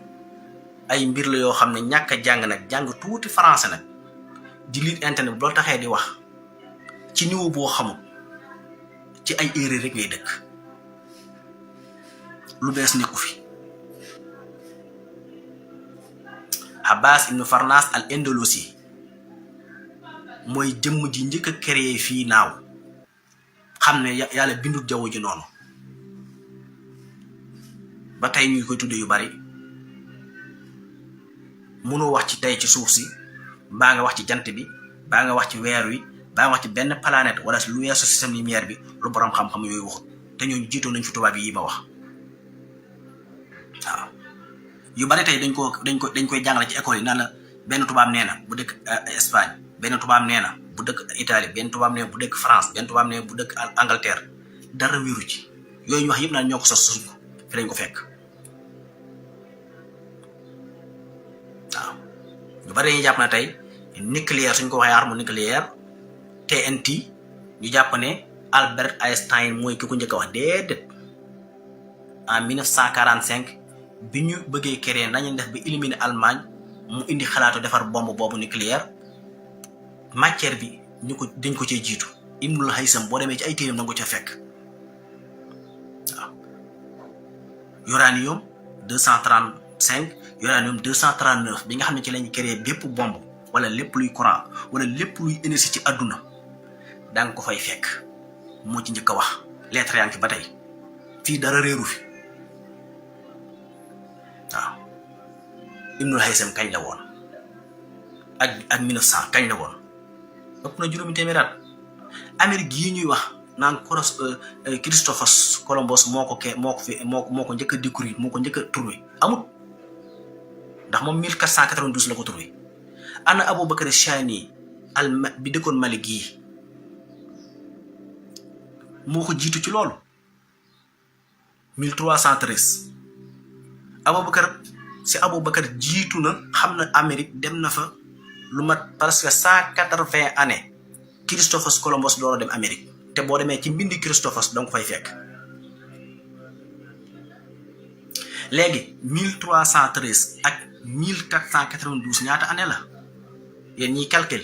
ay mbir la yoo xam ne ñàkk a jàng nag jàng tuuti français nag di lire internet bu loolu taxee di wax ci niveau boo xamul ci ay erreur rek ngay dëkk lu bees nekku fi Abbas ibnu Farnas al Andalusi mooy jëmm ji njëkk a créé fii naaw xam ne yàlla bindul jaww ji noonu ba tey ñuy koy tudde yu bari mënoo wax ci tey ci suuf si baa nga wax ci jant bi baa nga wax ci weer wi baa nga wax ci benn planète wala lu weesu système lumière bi lu borom xam-xam yooyu waxut te ñooñu jiitoon nañ fi tubaab yi ma wax waaw yu bari tey dañ koy jàngale ci école yi naan la benn tubaab nee na bu dëkk Espagne benn tubaab nee na bu dëkk Italie benn tubaab nee na bu dëkk France benn tubaab nee na bu dëkk Angleterre dara wéeru ci yooyu ñu wax yëpp naan ñoo ko sos suñ ko fi lañ ko fekk waaw ñu bari dañuy jàpp na tey nucléaire suñ ko waxee arme nucléaire TNT ñu jàpp ne Albert Einstein mooy ki ko njëkk a wax déedéet en 1945 bi ñu bëggee créer nañu def ba éliminer Allemagne mu indi xalaatu defar bombe boobu nucléaire matière bi dañ ko cee jiitu Ibnul Haysam boo demee ci ay téeram da nga ko ca fekk waaw uranium 230 5 uranium 239 bi nga xam ne ci lañu créé bépp bombe wala lépp luy courant wala lépp luy énergie ci àdduna danga ko fay fekk moo ci njëkk a wax lettre yaa ngi fi ba tey fii dara réeru fi waaw Ibnul Haysam kañ la woon ak 1900 kañ la woon ëpp na juróomi téeméer at Amérique yi ñuy wax naan Christophe Columbus moo ko njëkk a découvrir moo ko njëkk a trouvé amut ndax moom 1492 la ko trouvé ana Aboubacar Chani bi dëkkoon Mali gii moo ko jiitu ci loolu 1313 Aboubacar jiitu na xam na Amérique dem na fa lu mat presque 180 années Christophe Columbus doora dem Amérique te boo demee ci mbindi Christophe danga ko fay fekk léegi 1313 ak 1492 ñaata année la yéen ñiy calcul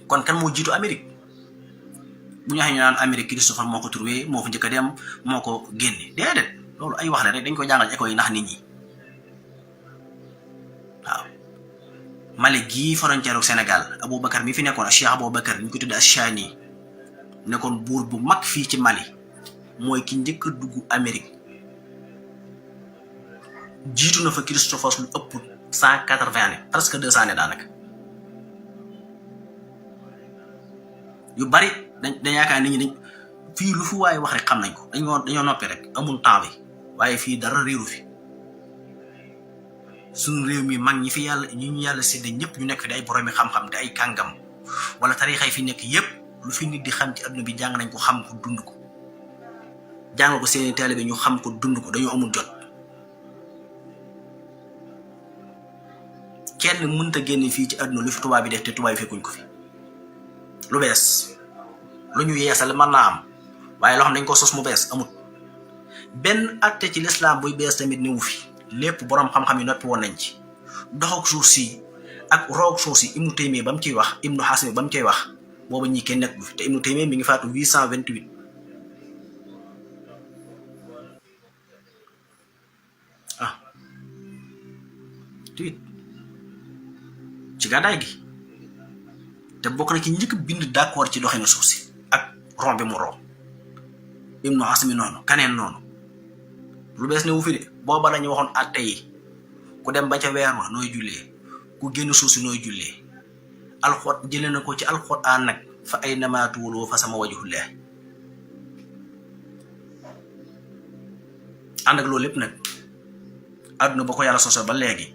kon kan moo jiitu Amérique bu ñu waxee ñu naan Amérique Christophe moo ko trouvé moo fa njëkk a dem moo ko génne déedéet loolu ay wax la rek dañ ko jàngal école yi ndax nit ñi waaw Mali gii frontière Sénégal Aboubacar mi fi nekkoon ak Cheikh Aboubacar ñu ko tuddee Chani nekkoon buur bu mag fii ci Mali mooy ki njëkk a dugg Amérique jiitu na fa Christophe lu ëpp 180 années presque 200 années daanaka yu bari dañ yaakaar nit ñi dañ fii lu fi waaye wax rek xam nañ ko dañoo noppi rek amul temps bi waaye fii dara réeru fi suñu réew mi mag ñi fi ñu yàlla séddee ñëpp ñu nekk fi di ay boroomi xam-xam di ay kàngam wala tarixa yi fi nekk yépp lu fi nit di xam ci adduna bi jàng nañ ko xam ko dund ko jàng ko seeni taalibe ñu xam ko dund ko dañoo amul jot kenn mënta génne fii ci adduna lu fi tubaab bi def te tubaab yi fekkuñ ko fi lu bees lu ñu yeesal mën naa am waaye loo xam dañ ko sos mu bees amut benn atte ci lislaam buy bees tamit newu fi lépp boroom xam-xam yi noppi woon nañ ci doxak suuf si ak roog suuf si Ibnu Taymiya ba mu ciy wax Ibnu Hasmi ba mu ciy wax booba ñi kenn nekk fi te Ibnu Taymiya mi ngi faatu 828 ci gàddaay gi te bokk na ci njëkk bind d'accord ci doxinu suuf si ak ron bi mu ron Ibnu Hasmi noonu kaneen noonu lu bees ne wu fi de booba lañu waxoon atte yi ku dem ba ca weer wa nooy jullee ku génn suuf si nooy jullee alxot jëlee na ko ci alxuraan nag fa ay namaatuwuloo fa sama wajhullah ànd ak loolu lépp nag àdduna ba ko yàlla sosal ba léegi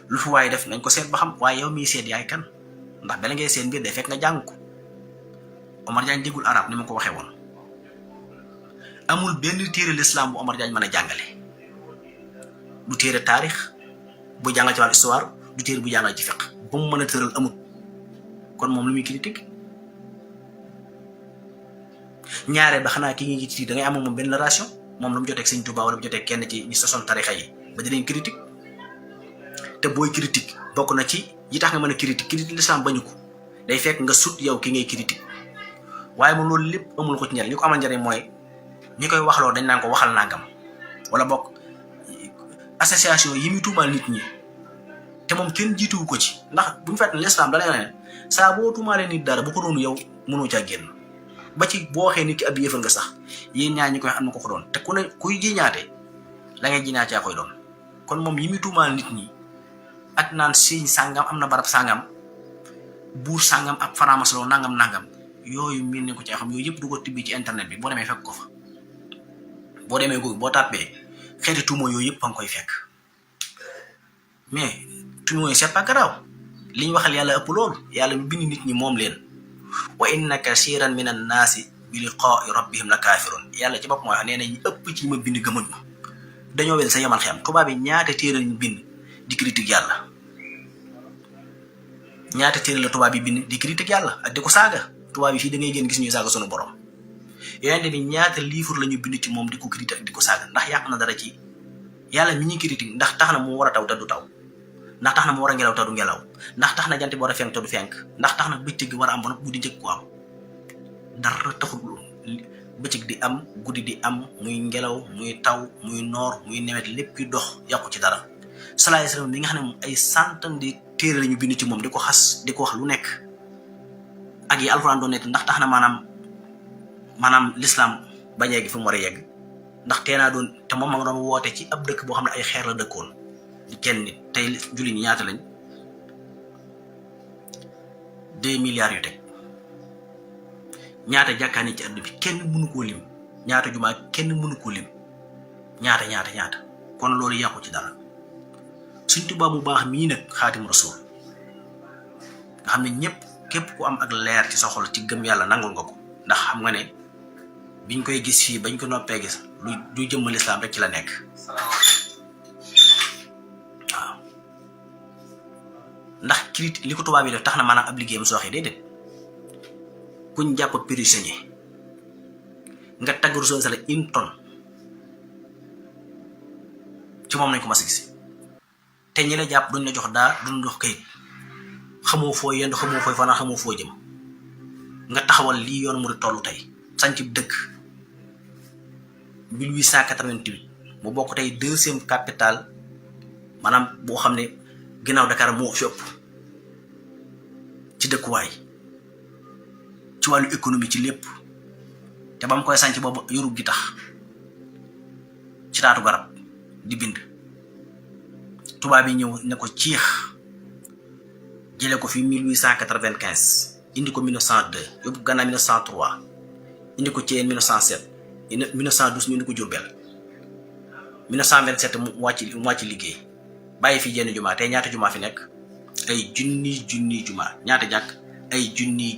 lu fi waaye def nañ ko seet ba xam waaye yow miy seet yaay kan ndax bala ngay seen mbir day fekk nga jàng ko Omar Diagne déggul arab ni ma ko waxee woon amul benn téere l'islam bu Omar Diagne mën a jàngale du téere taarix bu jàngal ci wàllu histoire du téere bu jàngal ci fiqh ba mu mën a tëral amul kon moom lu muy critique ñaareel ba xanaa ki ngi ci da ngay am moom benn relation moom lu mu joteeg Sëñ Tuubaa wala mu joteeg kenn ci ñi sosoon tarixa yi ba dinañ critique te booy critique bokk na ci yi tax nga mën a critique l'islam bañu ko day fekk nga sut yow ki ngay critique waaye moom loolu lépp amul ko ci njariñ li ko amal njariñ mooy ñi koy waxloo dañ naan ko waxal nangam wala bokk association yi muy tuumaal nit ñi te moom kenn jiituwu ko ci ndax bu ñu fàtte ne l'islam da lay ne saa boo tuumaalee nit dara bu ko doonu yow mënoo caa génn ba ci boo waxee nit ki ab yéefal nga sax yéen ñaar ñi koy am na ko ko doon te ku ne kuy jiñaate la ngay jiñaatee koy doon kon moom yi muy tuumaal nit ñi ak naan siñ sàngam am na barab sàngam buur sàngam ab faramasloo nangam yooyu miin ne ko ci xam yooyu yëpp du ko tibbi ci internet bi boo demee fekk ko fa boo demee googu boo tàppee xeeti tuuma yooyu yëpp fa nga koy fekk mais tuuma yi c'est pas grave li ñu waxal yàlla ëpp loolu yàlla mu bind nit ñi moom leen wa inna kasiran min an naasi bi liqaai rabbihim la kaafiroon yàlla ci bopp mooy wax nee na ñu ëpp ci ma bind gëmuñ ma dañoo wel sa yamal xem tubaab yi ñaata téere ñu bind di critique yàlla ñaata téere la tubaab yi bind di critique yàlla ak di ko saaga tubaab yi fii da ngay génn gis ñuy saaga sunu borom yonente bi ñaata livre la ñu bind ci moom di ko critique ak di ko saaga ndax yàq na dara ci yàlla mi ñuy critique ndax tax na mu war a taw te du taw ndax tax na mu war a ngelaw te du ngelaw ndax tax na jant bi war a fenk te du fenk ndax tax na bëccëg gi war a am ba nag guddi njëkk ko am dara taxul bëccëg di am guddi di am muy ngelaw muy taw muy noor muy nawet lépp yu dox yàqu ci dara sallallahu alayhi wasallam mi nga xam ne moom ay centaine de téere lañu bind ci moom di ko xas di ko wax lu nekk ak yi alxuraan doon nekk ndax tax na maanaam l'islam bañ a yegg fi mu war a yegg ndax teenaa doon te moom ma nga doon woote ci ab dëkk boo xam ne ay xeer la dëkkoon di kenn nit tey julli ñi ñaata lañ 2 milliards yu teg ñaata jàkkaani ci àdduna bi kenn mënu koo lim ñaata jumaa kenn mënu koo lim ñaata kon loolu yàqu ci dara Sëñ Tuubaa mu baax mii nag Xaadimu Rasuul nga xam ne ñëpp képp ku am ak leer ci sa xol ci gëm yàlla nangul nga ko ndax xam nga ne biñ koy gis fii bañ ko noppee gis lu jëmmal lislaam rek ci la nekk waaw ndax critique li ko tubaab yi def tax na maanaam ab liggéeyam sooxee déedéet kuñ jàpp prisonnier nga tagg Rasuul sala une tonne ci moom nañ ko mas a gis te ñi la jàpp duñ la jox daa duñ jox kayit xamoo foo yendu xamoo fooy fanaan xamoo foo jëm nga taxawal lii yoon mu di tollu tey sanc dëkk 1888 mu bokk tey 2e capitale maanaam boo xam ne ginnaaw Dakar moo fi ëpp ci dëkkuwaay ci wàllu économie ci lépp te ba mu koy sanc boobu yorub gi tax ci taatu garab di bind tubaab yi ñëw ne ko ciix jële ko fi 1895 indi ko 1902 yóbbu Gànnaar 1903 indi ko Thièyène 1907 1912 ñu indi ko Diourbel 1927 mu wàcc liggéey bàyyi fi jenn jumaa tey ñaata jumaa fi nekk ay junni jumaa ñaata jàkk ay junni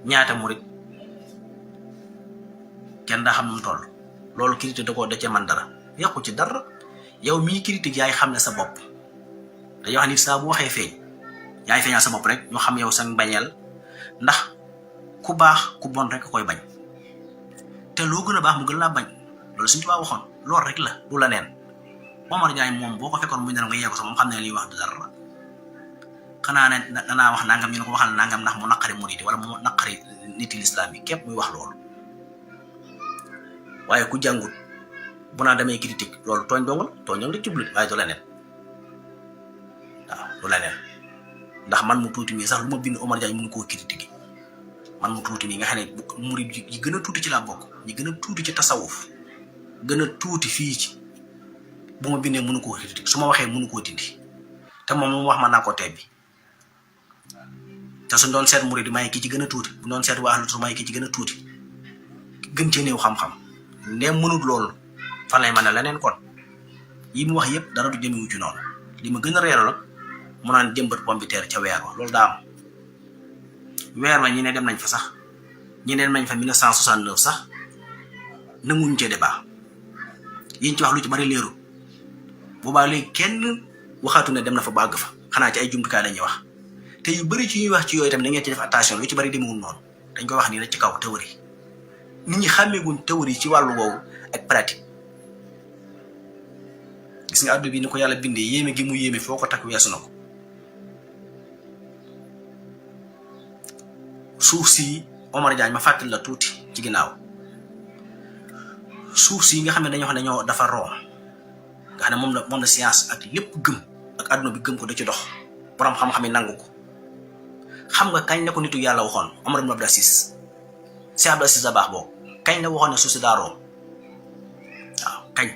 ñaata murit kenn daa xam nu mu toll loolu critique da ko da cee man dara yàqu ci dara yow mii critique yaay xam ne sa bopp dañoo wax ni saa bu waxee feeñ yaay feeñal sa bopp rek ñu xam yow sa bañeel ndax ku baax ku bon rek koy bañ te loo gën a baax mu gën laa bañ loolu Sëñ Tuubaa waxoon loolu rek la du la neen Omar Diagne moom boo ko fekkoon muy nelaw nga yee ko sax moom xam ne liy wax du dara xanaa ne danaa wax nangam ñu ne ko waxal nangam ndax mu naqari murid wala mu naqari niti lislaam yi képp muy wax loolu waaye ku jàngut bu naa damay critique loolu tooñ dong la tooñ dong la jublu waaye du la neen waaw du la neen ndax man mu tuuti mii sax lu ma bind Omar Diagne mënu koo critiquer man mu tuuti mii nga xam ne murid yi gën a tuuti ci laa bokk ñi gën a tuuti ci tasawuf gën a tuuti fii ci bu ma bindee mënu koo critiquer su ma waxee mënu koo dindi te moom mu wax ma naa ko tebbi te suñ doon seet murid may ki ci gën a tuuti bu doon seet waa lu may ki ci gën a tuuti gën cee néew xam-xam ndem mënut loolu fan lay mën a leneen kon yi mu wax yëpp dara du jëmewu ci noonu li ma gën a reeral la mu naan jëmbat pompiteer ca weer wa loolu daa am weer wa ñi ne dem nañ fa sax ñi ne dem nañ fa 1969 sax nanguñ cee débat yiñ ci wax lu ci bari leeru boobaa léegi kenn waxaatu ne dem na fa bàgg fa xanaa ci ay jumtukaay lañuy wax te yu bari ci ñuy wax ci yooyu tam da ngeen ci def attention lu ci bari demewul noonu dañ koy wax nii rek ci kaw théorie nit ñi xàmmeeguñ théorie ci wàllu woowu ak pratique gis nga àdduna bi ni ko yàlla bindee yéeme gi mu yéeme foo ko takk weesu na ko suuf si Omar Diagne ma fàttali la tuuti ci ginnaaw suuf si nga xam ne dañoo xam ne dañoo dafa roo nga xam ne moom la science ak lépp gëm ak àdduna bi gëm ko da ci dox borom xam-xam yi nangu ko xam nga kañ la ko nitu yàlla waxoon Omar ibn Abdul Aziz si Abdul Aziz Dabakh boobu kañ la waxoon ne suuf si daa roo waaw kañ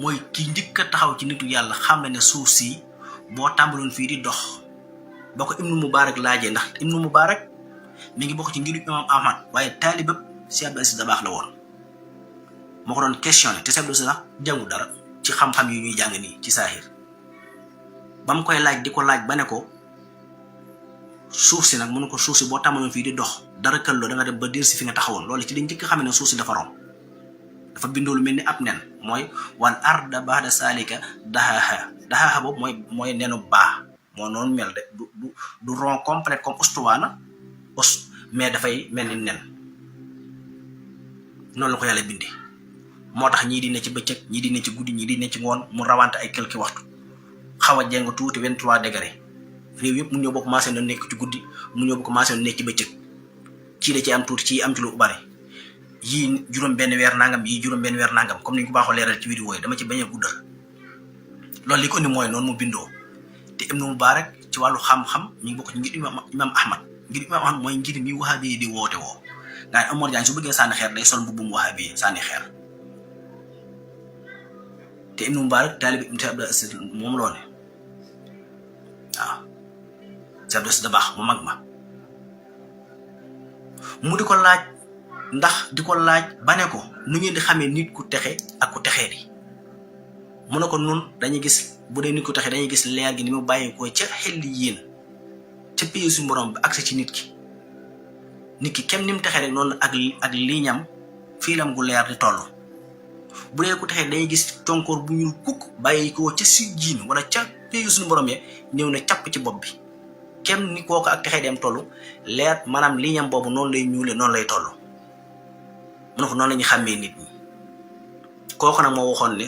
mooy ki njëkk a taxaw ci nitu yàlla xam ne suuf si boo tàmbaloon fii di dox boo ko Ibnu Mubarak laajee ndax Ibnu Mubarak mi ngi bokk ci ngiru Imam Ahmad waaye taalibab si Abdul Aziz Dabakh la woon moo ko doon questionné te si Abdul Aziz sax jàngu dara ci xam-xam yi ñuy jàng nii ci saahir ba mu koy laaj di ko laaj ba ne ko suuf si nag mënu ko suuf si boo tàmbaloon fii di dox dara këlloo da nga dem ba dir si fi nga taxawoon loolu ci lañ njëkk xam ne suuf si dafa rom dafa bindoo lu mel ni ab nen mooy wal arda ba'da salika dahaha boobu mooy nenu baax moo noonu mel de du rond complet comme ustuwaana mais dafay mel ni nen noonu la ko yàlla bindee moo tax ñii di ne ci bëccëg ñii di ne ci guddi ñii di ne ci ngoon mu rawante ay quelques waxtu xaw a jeng tuuti 23 degré réew yëpp mu ñëw boo commencé na nekk ci guddi mu ñëw boo commencé na nekk ci bëccëg ci da ci am tuuti ci am ci lu bari yii juróom benn weer nangam yii juróom benn weer nangam comme ni ñu ko baaxoo leeral ci vidéo yi dama ci bañ a guddal loolu li ko ni mooy noonu mu bindoo. te Ibnu Mubarak ci wàllu xam-xam ñu ngi bokk ci ngir imam Ahmad ngir imam Ahmad mooy ngir mi wahabi yi di woote woo ngaa Omar Diagne su bëggee sànni xeer day sol mbubbum wahabi yi sànni xeer. te Ibnu Mubarak taalibi Ibnu Abdul Aziz moom loo ne waaw si Abdul Aziz Dabakh mu mag ma mu di ko laaj ndax di ko laaj ba ne ko nu ngeen di xamee nit ku texe ak ku texee di mu ne ko nun dañuy gis bu dee nit ku texe dañuy gis leer gi ni mu bàyyi ko ca xel yéen ca pays suñu borom bi agsi ci nit ki kem ni mu texee rek noonu ak liiñam fiilam gu leer di toll. bu dee ku texee dañuy gis tonkoor bu ñuul kukk bàyyi ko ca si jiin wala ca pays suñu borom ya ñëw na càpp ci bopp bi kem ni kooku ak texee dem toll leer maanaam liiñam boobu noonu lay ñuule noonu lay toll. mu ne ko noonu la ñuy xàmmee nit ñi. kooku nag moo waxoon ne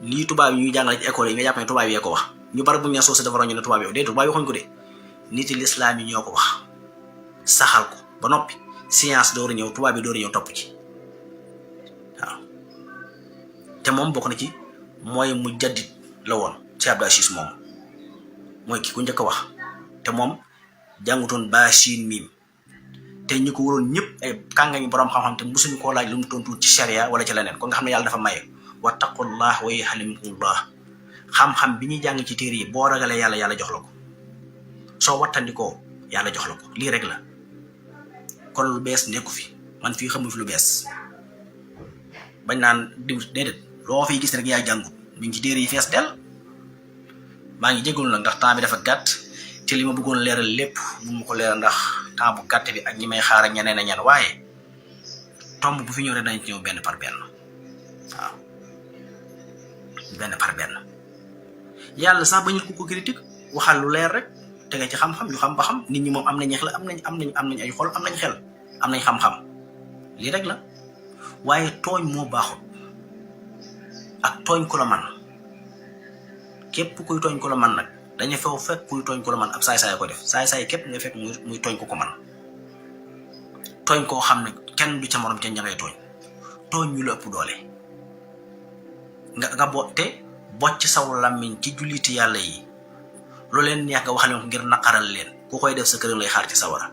lii tubaab yi ñuy jàngale ci école yi nga jàpp ne tubaab yee ko wax ñu bari bu ñu nee suuf si dafa roñu ne tubaab yi tubaab yi waxuñ ko de nit yi lislaam yi ñoo ko wax saxal ko ba noppi science door a ñëw tubaab yi door a ñëw topp ci waaw. te moom bokk na ci mooy mu jaddit la woon ci Abdou Aziz moom mooy ki ku njëkk a wax te moom jàngutoon ba siin miim te ñu ko waroon ñëpp ay kàngañu borom xam-xam te mosuñu koo laaj lu mu tontu ci sharia wala ci leneen kon nga xam ne yàlla dafa maye wattaqullah wa yuallimukumullah xam-xam bi ñuy jàng ci téere yi boo ragalee yàlla jox la ko soo wattandikoo yàlla jox la ko lii rek la kon lu bees nekku fi man fii xamu fi lu bees bañ naan déedéet loo fiy gis rek yaa jàngut mi ngi ci téere yi fees del maa ngi jégalu nag ndax temps bi dafa gàtt te li ma bëggoon leeral lépp bu mu ko leeral ndax temps bu gàtt bi ak ñi may xaar ak ñeneen a ñan waaye tomb bu fi ñëw rek dañ ci ñëw benn par benn waaw benn par benn yàlla sax bañul ku ko critique waxal lu leer rek tege ci xam-xam yu xam ba xam nit ñi moom am nañ xel am nañ ay xol am nañ xel am nañ xam-xam lii rek la waaye tooñ moo baaxul ak tooñ ku la man képp kuy tooñ ku la man nag dañu few fekk kuy tooñ ku la man ab saay-saay ko def saay-saay képp nga fekk muy tooñ ku ko man tooñ koo xam ne kenn du ca morom ca ña ngay tooñ ñu la ëpp doole nga bocc saw làmmiñ ci julliti yàlla yi lu leen neex nga waxal ko ngir naqaral leen ku koy def sa kër lay xaar ci sawara.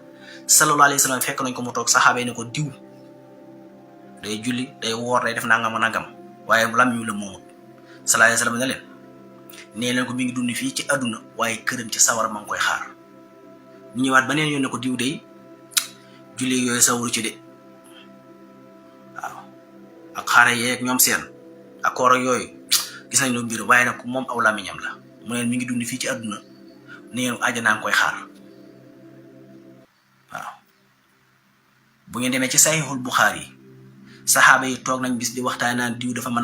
sallallahu alayhi wa sallam fekk nañ ko mu toog saxaaba yi ne ko diw day julli day woor day def nangam a nangam waaye làmmiñ la moomut sallallahu alayhi wa sallam ne leen nee leen ko mi ngi dund fii ci àdduna waaye këram ci sawara ma ngi koy xaar. ñu ñëwaat ba neen yoon ne ko diw day julli yooyu sawaru ci de waaw ak xaare yeeg ñoom seen ak koor ak yooyu gis nañ lu mbir waaye nag moom aw làmmiñam la mu neen mi ngi dund fii ci àdduna ne ngeen àjjana ngi koy xaar waaw. bu ngeen demee ci Sahihul Bukhari saxaaba yi toog nañ bis di waxtaane naan diw dafa mën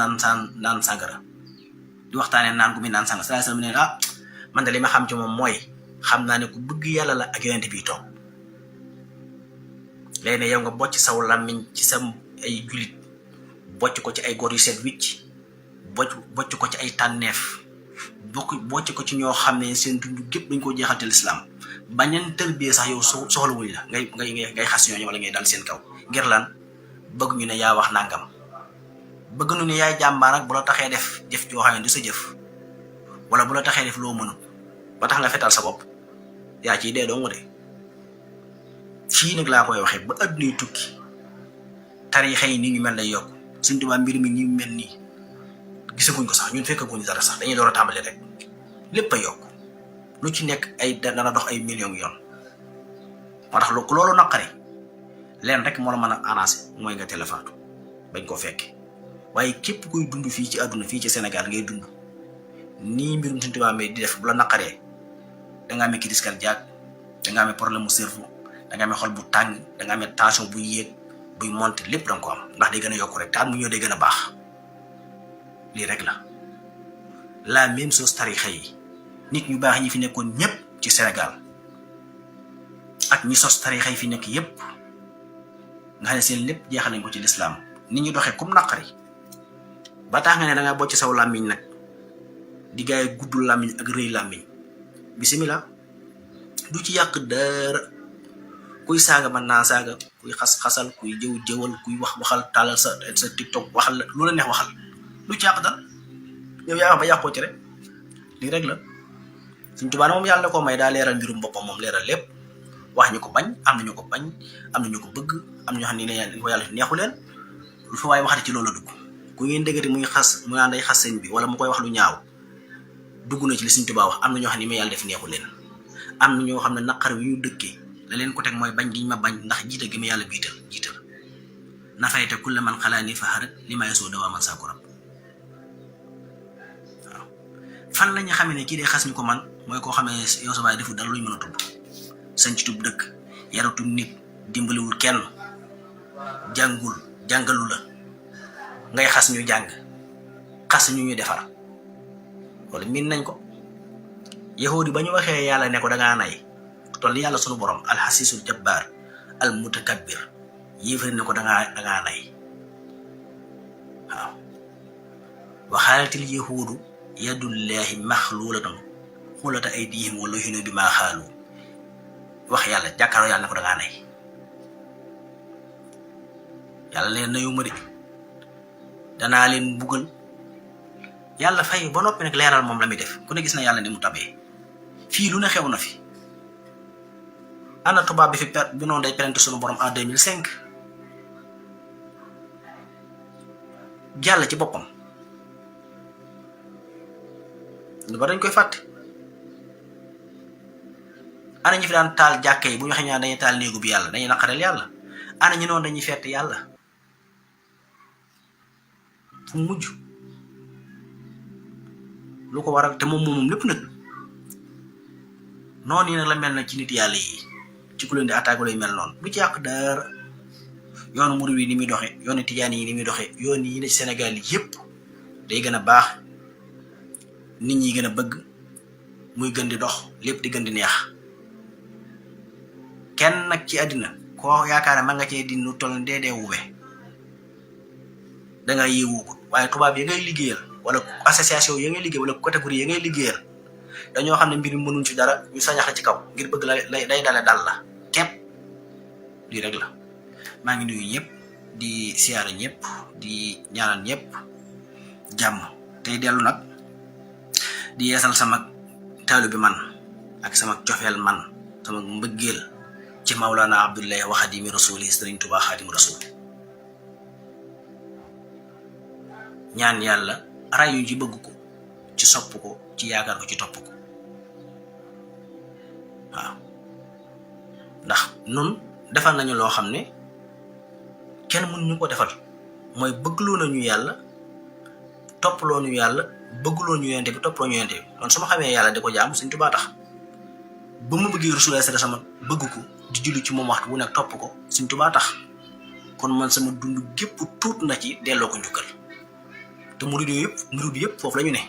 naan sàngara di waxtaane naan gu muy naan sàngara sallallahu alayhi wasallam ne man de li ma xam ci moom mooy xam naa ne ku bëgg yàlla la ak yonent bi toog léegi ne yow nga bocc saw làmmiñ ci sa ay julit bocc ko ci ay góor yu set wicc bocc ko ci ay tànneef bocc ko ci ñoo xam ne seen dund gépp dañ koo jeexal ci lislaam bañan tërbiyee sax yow soxla wuñ la ngay xas ñooñu wala ngay dal seen kaw ngir lan bëgg ñu ne yaa wax nangam bëgg ñu ne yaay jàmbaar ak bu la taxee def jëf joo xam ne du sa jëf wala bu la taxee def loo mënut ba tax nga fetal sa bopp yaa ciy dee dong de fii nag laa koy waxee ba addunay tukki tariixa yi ni ñu mel lay yokk Sëñ Tuubaa mbir mi ni mel nii gisaguñ ko sax ñun fekkaguñ dara sax dañuy door a tàmbali rek lépp a yokk lu ci nekk ay dana dox ay millions yoon moo tax loolu naqari leen rek moo la mën a arrangé mooy nga téléphone bañ koo fekke waaye képp kuy dund fii ci àdduna fii ci Sénégal ngay dund nii mbirum Sëñ Tuubaa di def bu la naqaree danga amee crise cardiaque danga amee problème mu cerveau danga amee xol bu tàng danga amee tension buy yéeg buy monter lépp danga ko am ndax day gën a yokku rek te at mu ñëw day gën a baax lii rek la même chose tarixa yi nit ñu baax ñi fi nekkoon ñëpp ci Sénégal ak ñi sos tarixa yi fi nekk yépp nga xam ne seen lépp jeexal nañ ko ci lislaam nit ñi doxee comme naqari ba tax nga ne dangaa bocc saw làmmiñ nag di gaay guddul làmmiñ ak rëy làmmiñ bismillah du ci yàq dara kuy saaga mën naa saaga kuy xasal kuy jëwal kuy waxal taalal sa TikTok waxal lu la neex waxal lu ci yàq dara yow yaa wax ba yàqoo ci rek lii rek la. Sëñ Tuubaa moom yàlla ko may daa leeral mbirum boppam moom leeral lépp wax ñu ko bañ am nañu ko bañ am nañu ko bëgg am ñoo xam ne ne ko yàlla neexu leen lu fa waaye waxati ci loolu la dugg ku ngeen déggati muy xas mu naan day xas sëñ bi wala mu koy wax lu ñaaw dugg na ci li Sëñ Tuubaa wax am na ñoo xam ne ma yàlla def neexu leen am na ñoo xam ne naqar wi ñu dëkkee la leen ko teg mooy bañ giñ ma bañ ndax jiital gi ma yàlla jiital nafayte kulla man xalaani fa xarat li ma yasoo dawaa man saa ko rab waaw fan la ñu xamee ne kii dee xas ñu ko man mooy koo xamee yow sa baay defu dara luñ mën a tudd sañ ci tub dëkk yaratul nit dimbaliwul kenn jàngalu la ngay xas ñu jàng xas ñu defar wala miin nañ ko yahudi ba ñu waxee yàlla ne ko dangaa nay toll yàlla sunu borom alxasiisul jabbaar al mutakabbir yéefari ne ko dangaa nay waaw waxaalatil yahuudu yadullahi maxluulatun xulata aydihim wala hinu bi maa xaalu wax yàlla jàkkaaroo yàlla ne ko dangaa nay yàlla leen nayuma de danaa leen mbugal yàlla fay ba noppi nag leeral moom la muy def ku ne gis na yàlla ni mu tabee fii lu ne xew na fi ana tubaab bi bi noonu day plainte sunu borom en 2005 jàll ci boppam lu ba dañ koy fàtte ana ñi fi daan taal jàkka yi bu ñu waxee ñaan dañuy taal néegu bi yàlla dañuy naqareel yàlla ana ñi noonu dañuy fett yàlla fu mujj lu ko waral te moom lépp nag noonu yi nag la mel na ci nit yàlla yi ci ku leen di attaque lay mel noonu bu ci yàq dara yoonu murid yi ni muy doxe yoonu tijaan yi ni muy doxe yoon yi ne Sénégal yépp day gën a baax nit ñi gën a bëgg muy gën di dox lépp di gën di neex kenn nag ci àddina koo yaakaar ne ma nga cee di nu toll dee wube danga yéewuukut waaye tubaab yi ngay liggéeyal wala association yi ngay liggéey wala catégorie yi ngay liggéeyal dañoo xam ne mbir mi mënuñ ci dara ñu sañax la ci kaw ngir bëgg la day dal la képp lii rek la maa ngi nuyu ñëpp di siyaara ñëpp di ñaanal ñëpp jàmm tey dellu nag di yeesal sama taalu bi man ak sama cofeel man sama mbëggeel ci Mawlana Abdullahi wa Xadimi Rasuli Sëriñ Tuubaa Xaadimu Rasul ñaan yàlla ray yu ci bëgg ko ci sopp ko ci yaakaar ko ci topp ko waaw ndax nun defal nañu loo xam ne kenn mënuñu ko defal mooy bëggloo nañu yàlla topploo ñu yàlla bëggloo ñu yonent bi topploo ñu yonent bi man su ma xamee yàlla di ko jaamu Sëriñ Tuubaa tax ba mu bëggee Rasulullah sama bëgg ko di julli ci moom waxtu bu nekk topp ko Sëriñ Tuubaa tax kon man sama dund gépp tuut na ci delloo ko njukkal te murid yëpp foofu la ñu ne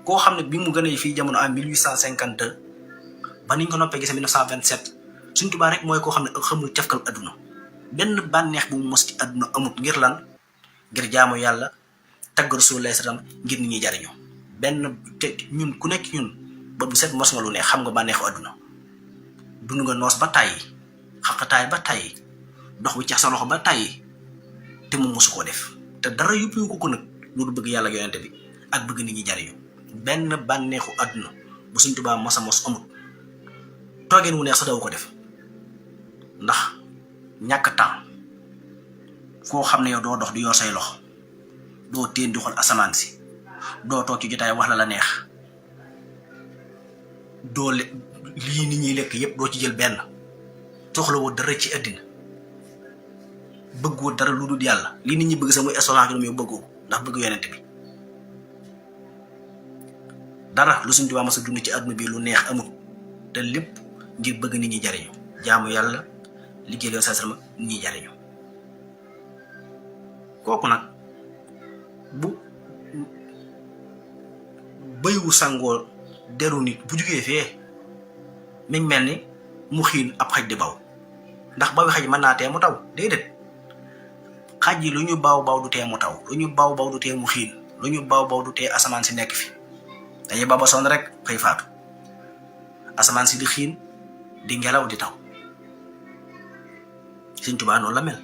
koo xam ne bi mu gën a fii jamono en 1852 ba niñ ko noppee gis 1927 Sëriñ Tuubaa rek mooy koo xam ne xamul cafkal adduna benn bànneex bu mu mos ci adduna amut ngir lan ngir jaamu yàlla tagg Rasulullah sallam ngir nit ñi jariñu benn te ñun ku nekk ñun ba bu set mos nga lu ne xam nga bànneexu adduna dund nga noos ba tàyyi xaqataay ba tàyyi dox bi cax sa loxo ba tàyyi te mu mosu koo def te dara yóbbu ko nag loolu bëgg yàlla ak yonent bi ak bëgg nit ñi jariñu benn bànneexu àdduna bu Sëriñ Tuubaa mos amut toogeen wu neex sa daw ko def ndax ñàkk temps foo xam ne yow doo dox di yor say loxo doo teen di xool asamaan si doo toog ci jotaay wax la neex doo lii nit ñi lekk yépp doo ci jël benn soxlawoo dara ci àddina bëggoo dara lu dul yàlla lii nit ñi bëgg sax muy restaurant yow bëggoo ndax bëgg yonent bi dara lu Sëriñ Tuubaa mos a dund ci àdduna bi lu neex amul te lépp ngir bëgg nit ñi jariñu jaamu yàlla liggéey yoon sama nit ñi jariñu kooku nag bu bëywu sangoo deru nit bu jugee fee mi ngi mel ni mu xiin ab xaj di baw ndax bawi xaj mën naa tee mu taw déedéet xaj yi lu ñu baw du tee mu taw lu ñu baw du tee mu xiin lu ñu baw du tee asamaan si nekk fi dañuy ba sonn rek xëy faatu asamaan si di xiin di ngelaw di taw Sëriñ Tuubaa noonu la mel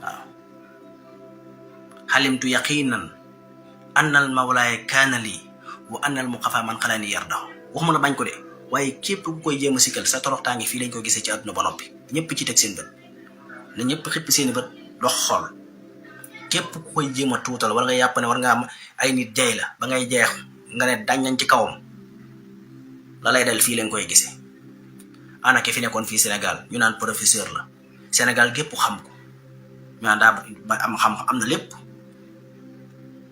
waaw xalimtu yaqinan annal mawlaaya kaana lii wa annal muqafa man xalaani yarda waxuma la bañ ko de waaye képp ku koy jéem a sikkal sa toroxtaange fii lañ ko gisee ci àdduna ba noppi ñëpp ci teg seen bët na ñëpp xippi seen bët dox xool képp ku koy jéem a tuutal wala nga yàpp ne war nga am ay nit jay la ba ngay jeex nga ne dañnañ ci kawam la lay dal fii lañ koy gisee ana ki fi nekkoon fii Sénégal ñu naan professeur la Sénégal gépp xam ko ñu naan daa am xam-xam am na lépp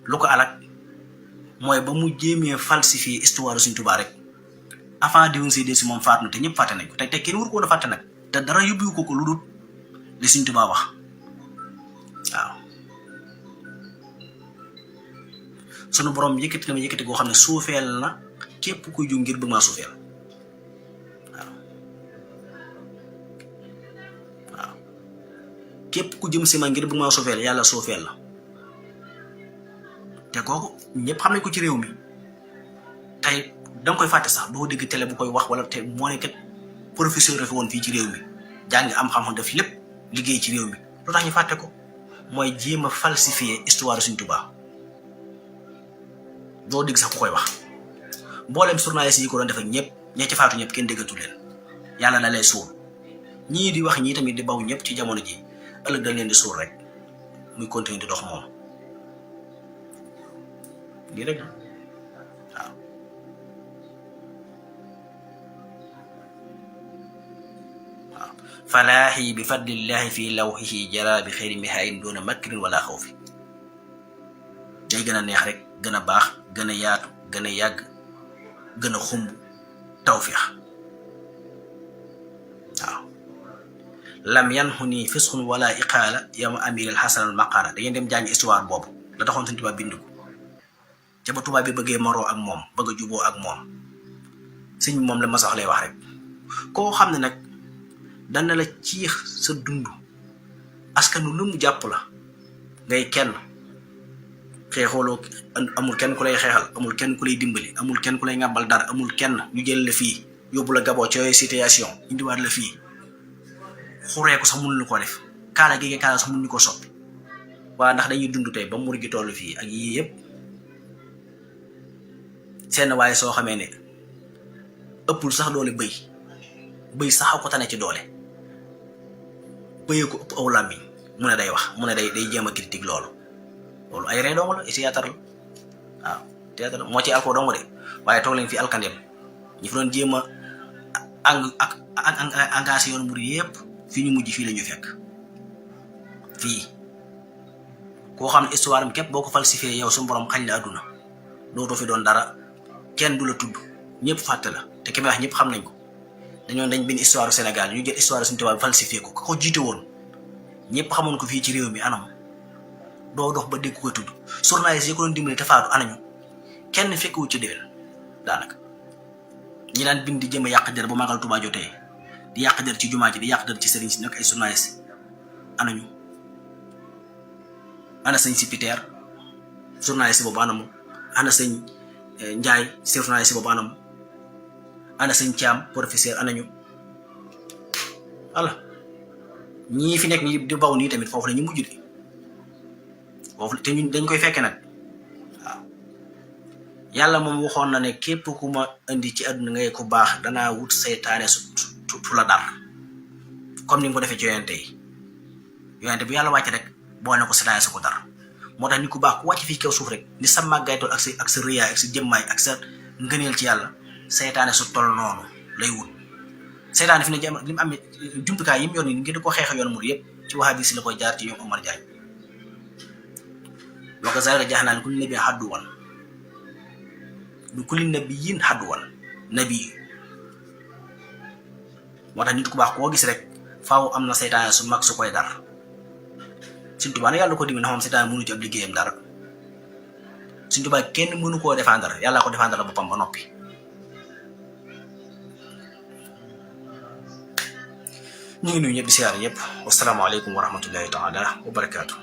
lu ko alak mooy ba mu jéemee falsifier histoire Sëriñ Tuubaa rek avant diwun si de si moom faatu na te ñëpp fàtte nañ ko te kenn war ko woon a fàtte nag te dara yóbbu ko lu dul li Sëriñ Tuubaa wax waaw sunu borom yëkkati na ma yëkkati goo xam ne suufeel na képp kuy jóg ngir bëgg maa suufeel waaw képp ku jëm si ma ngir bëgg maa suufeel yàlla suufeel la te kooku ñëpp xam nañ ko ci réew mi tey danga koy fàtte sax doo dégg télé bu koy wax wala te moo ne kat professeur la fi woon fii ci réew mi jàngi am xam-xam def lépp liggéey ci réew mi lu tax ñu fàtte ko mooy jéem a falsifier histoire Sëriñ Tuubaa doo dégg sax ku koy wax mboolem journaliste yi ko doon def ak ñëpp ña ci faatu ñëpp kenn déggatu leen yàlla na lay suul ñii di wax ñii tamit di baw ñëpp ci jamono ji ëllëg dañ leen di suul rek muy continuer di dox moom lii rek waaw falaahi bi fadlillahi fi lawhihi jara bi xeyri mihaayin doona makrin wala xawfi day gën a neex rek gën a baax gën a yaatu gën a yàgg gën a xumb tawfiix waaw lam yanhu nii fisxun wala iqaala yama amiril xasan al maqaara da ngeen dem jàng histoire boobu la taxoon Sëriñ Tuubaa bind ko ca ba tubaab bi bëggee maroo ak moom bëgg a juboo ak moom sëñ moom la ma sax lay wax rek koo xam ne nag dana la ciix sa dund askanu lu mu jàpp la ngay kenn xeexooloo amul kenn ku lay xeexal amul kenn ku lay dimbali amul kenn ku lay ngàmbal dara amul kenn ñu jël la fii yóbbu la Gabon ci yooyu situation indiwaat la fii xuree ko sax mënuñu ko def kaala gi nga kaala sax mënuñu ko soppi waa ndax dañuy dund tey ba mur gi toll fii ak yii yëpp seen waaye soo xamee ne ëppul sax doole bëy sax a ko tane ci doole bëyee ko ëpp aw làmmiñ mu ne day wax mu ne day jéem a critique loolu ay ree dong la théâtre la waaw théâtre moo ci alko dong de waaye toog leen fi alkandeem ñi fi doon jéem a engagé yoon mbir yëpp fii ñu mujj fii la ñu fekk fii koo xam ne histoire am képp boo ko falsifié yow suñu borom xañ la àdduna dootoo fi doon dara kenn du la tudd ñëpp fàtte la te ki may wax ñëpp xam nañ ko dañ bind histoire Sénégal ñu jël histoire Sëriñ Tuubaa falsifié ko jiite woon ñëpp xamoon ko fii ci réew mi anam doo dox ba dégg ko tudd journaliste yi ko doon dimbali te faatu anañu kenn fekkewu ci déwén daanaka ñi daan bind di jëm a yàq der bu Màggal Tuubaa jotee di yàq der ci jumaa ji di yàq der ci sëriñ si nag ay journaliste anañu ana sëñ si Peter journaliste boobu anamu ana sëñ Njaay journaliste boobu anamu ana sëñ Caam professeur anañu walla ñii fi nekk ñi di baw nii tamit foofu la ñu mujj de foofu te ñun dañ koy fekke nag waaw yàlla moom waxoon na ne képp ku ma indi ci àdduna ngay ku baax danaa wut seytaane su la dar comme ni nga ko defee ci yonente bi yàlla wàcc rek boo ne ko seytaane sa ko dar moo tax ni ku baax ku wàcc fii kaw suuf rek ni sa màggaytool ak sa rëyaay ak sa jëmmaay ak sa ngëneel ci yàlla seytaane su toll noonu lay wut seytaane fi ne li mu amee jumtukaay yi mu yor nii ngir di ko xeex yoon mur yëpp ci waxa bi si la koy jaar ci ñoom Omar Diagne wa kazaalika ja'alnaa li kulli nabiyyin aduwwan li kulli nabiyyin aduwwan nabi moo tax nit ku baax koo gis rek faaw am na seytaane su mag su koy dar Sëriñ Tuubaa nag yàlla ko dimbali ndax moom seytaane mënu ci ab liggéeyam dara Sëriñ Tuubaa kenn mënu koo défendre yàlla ko défendre boppam ba noppi ñu ngi nuyu ñëpp di siyaare ñëpp wasalaamaaleykum wa rahmatullahi taala wa barakaatu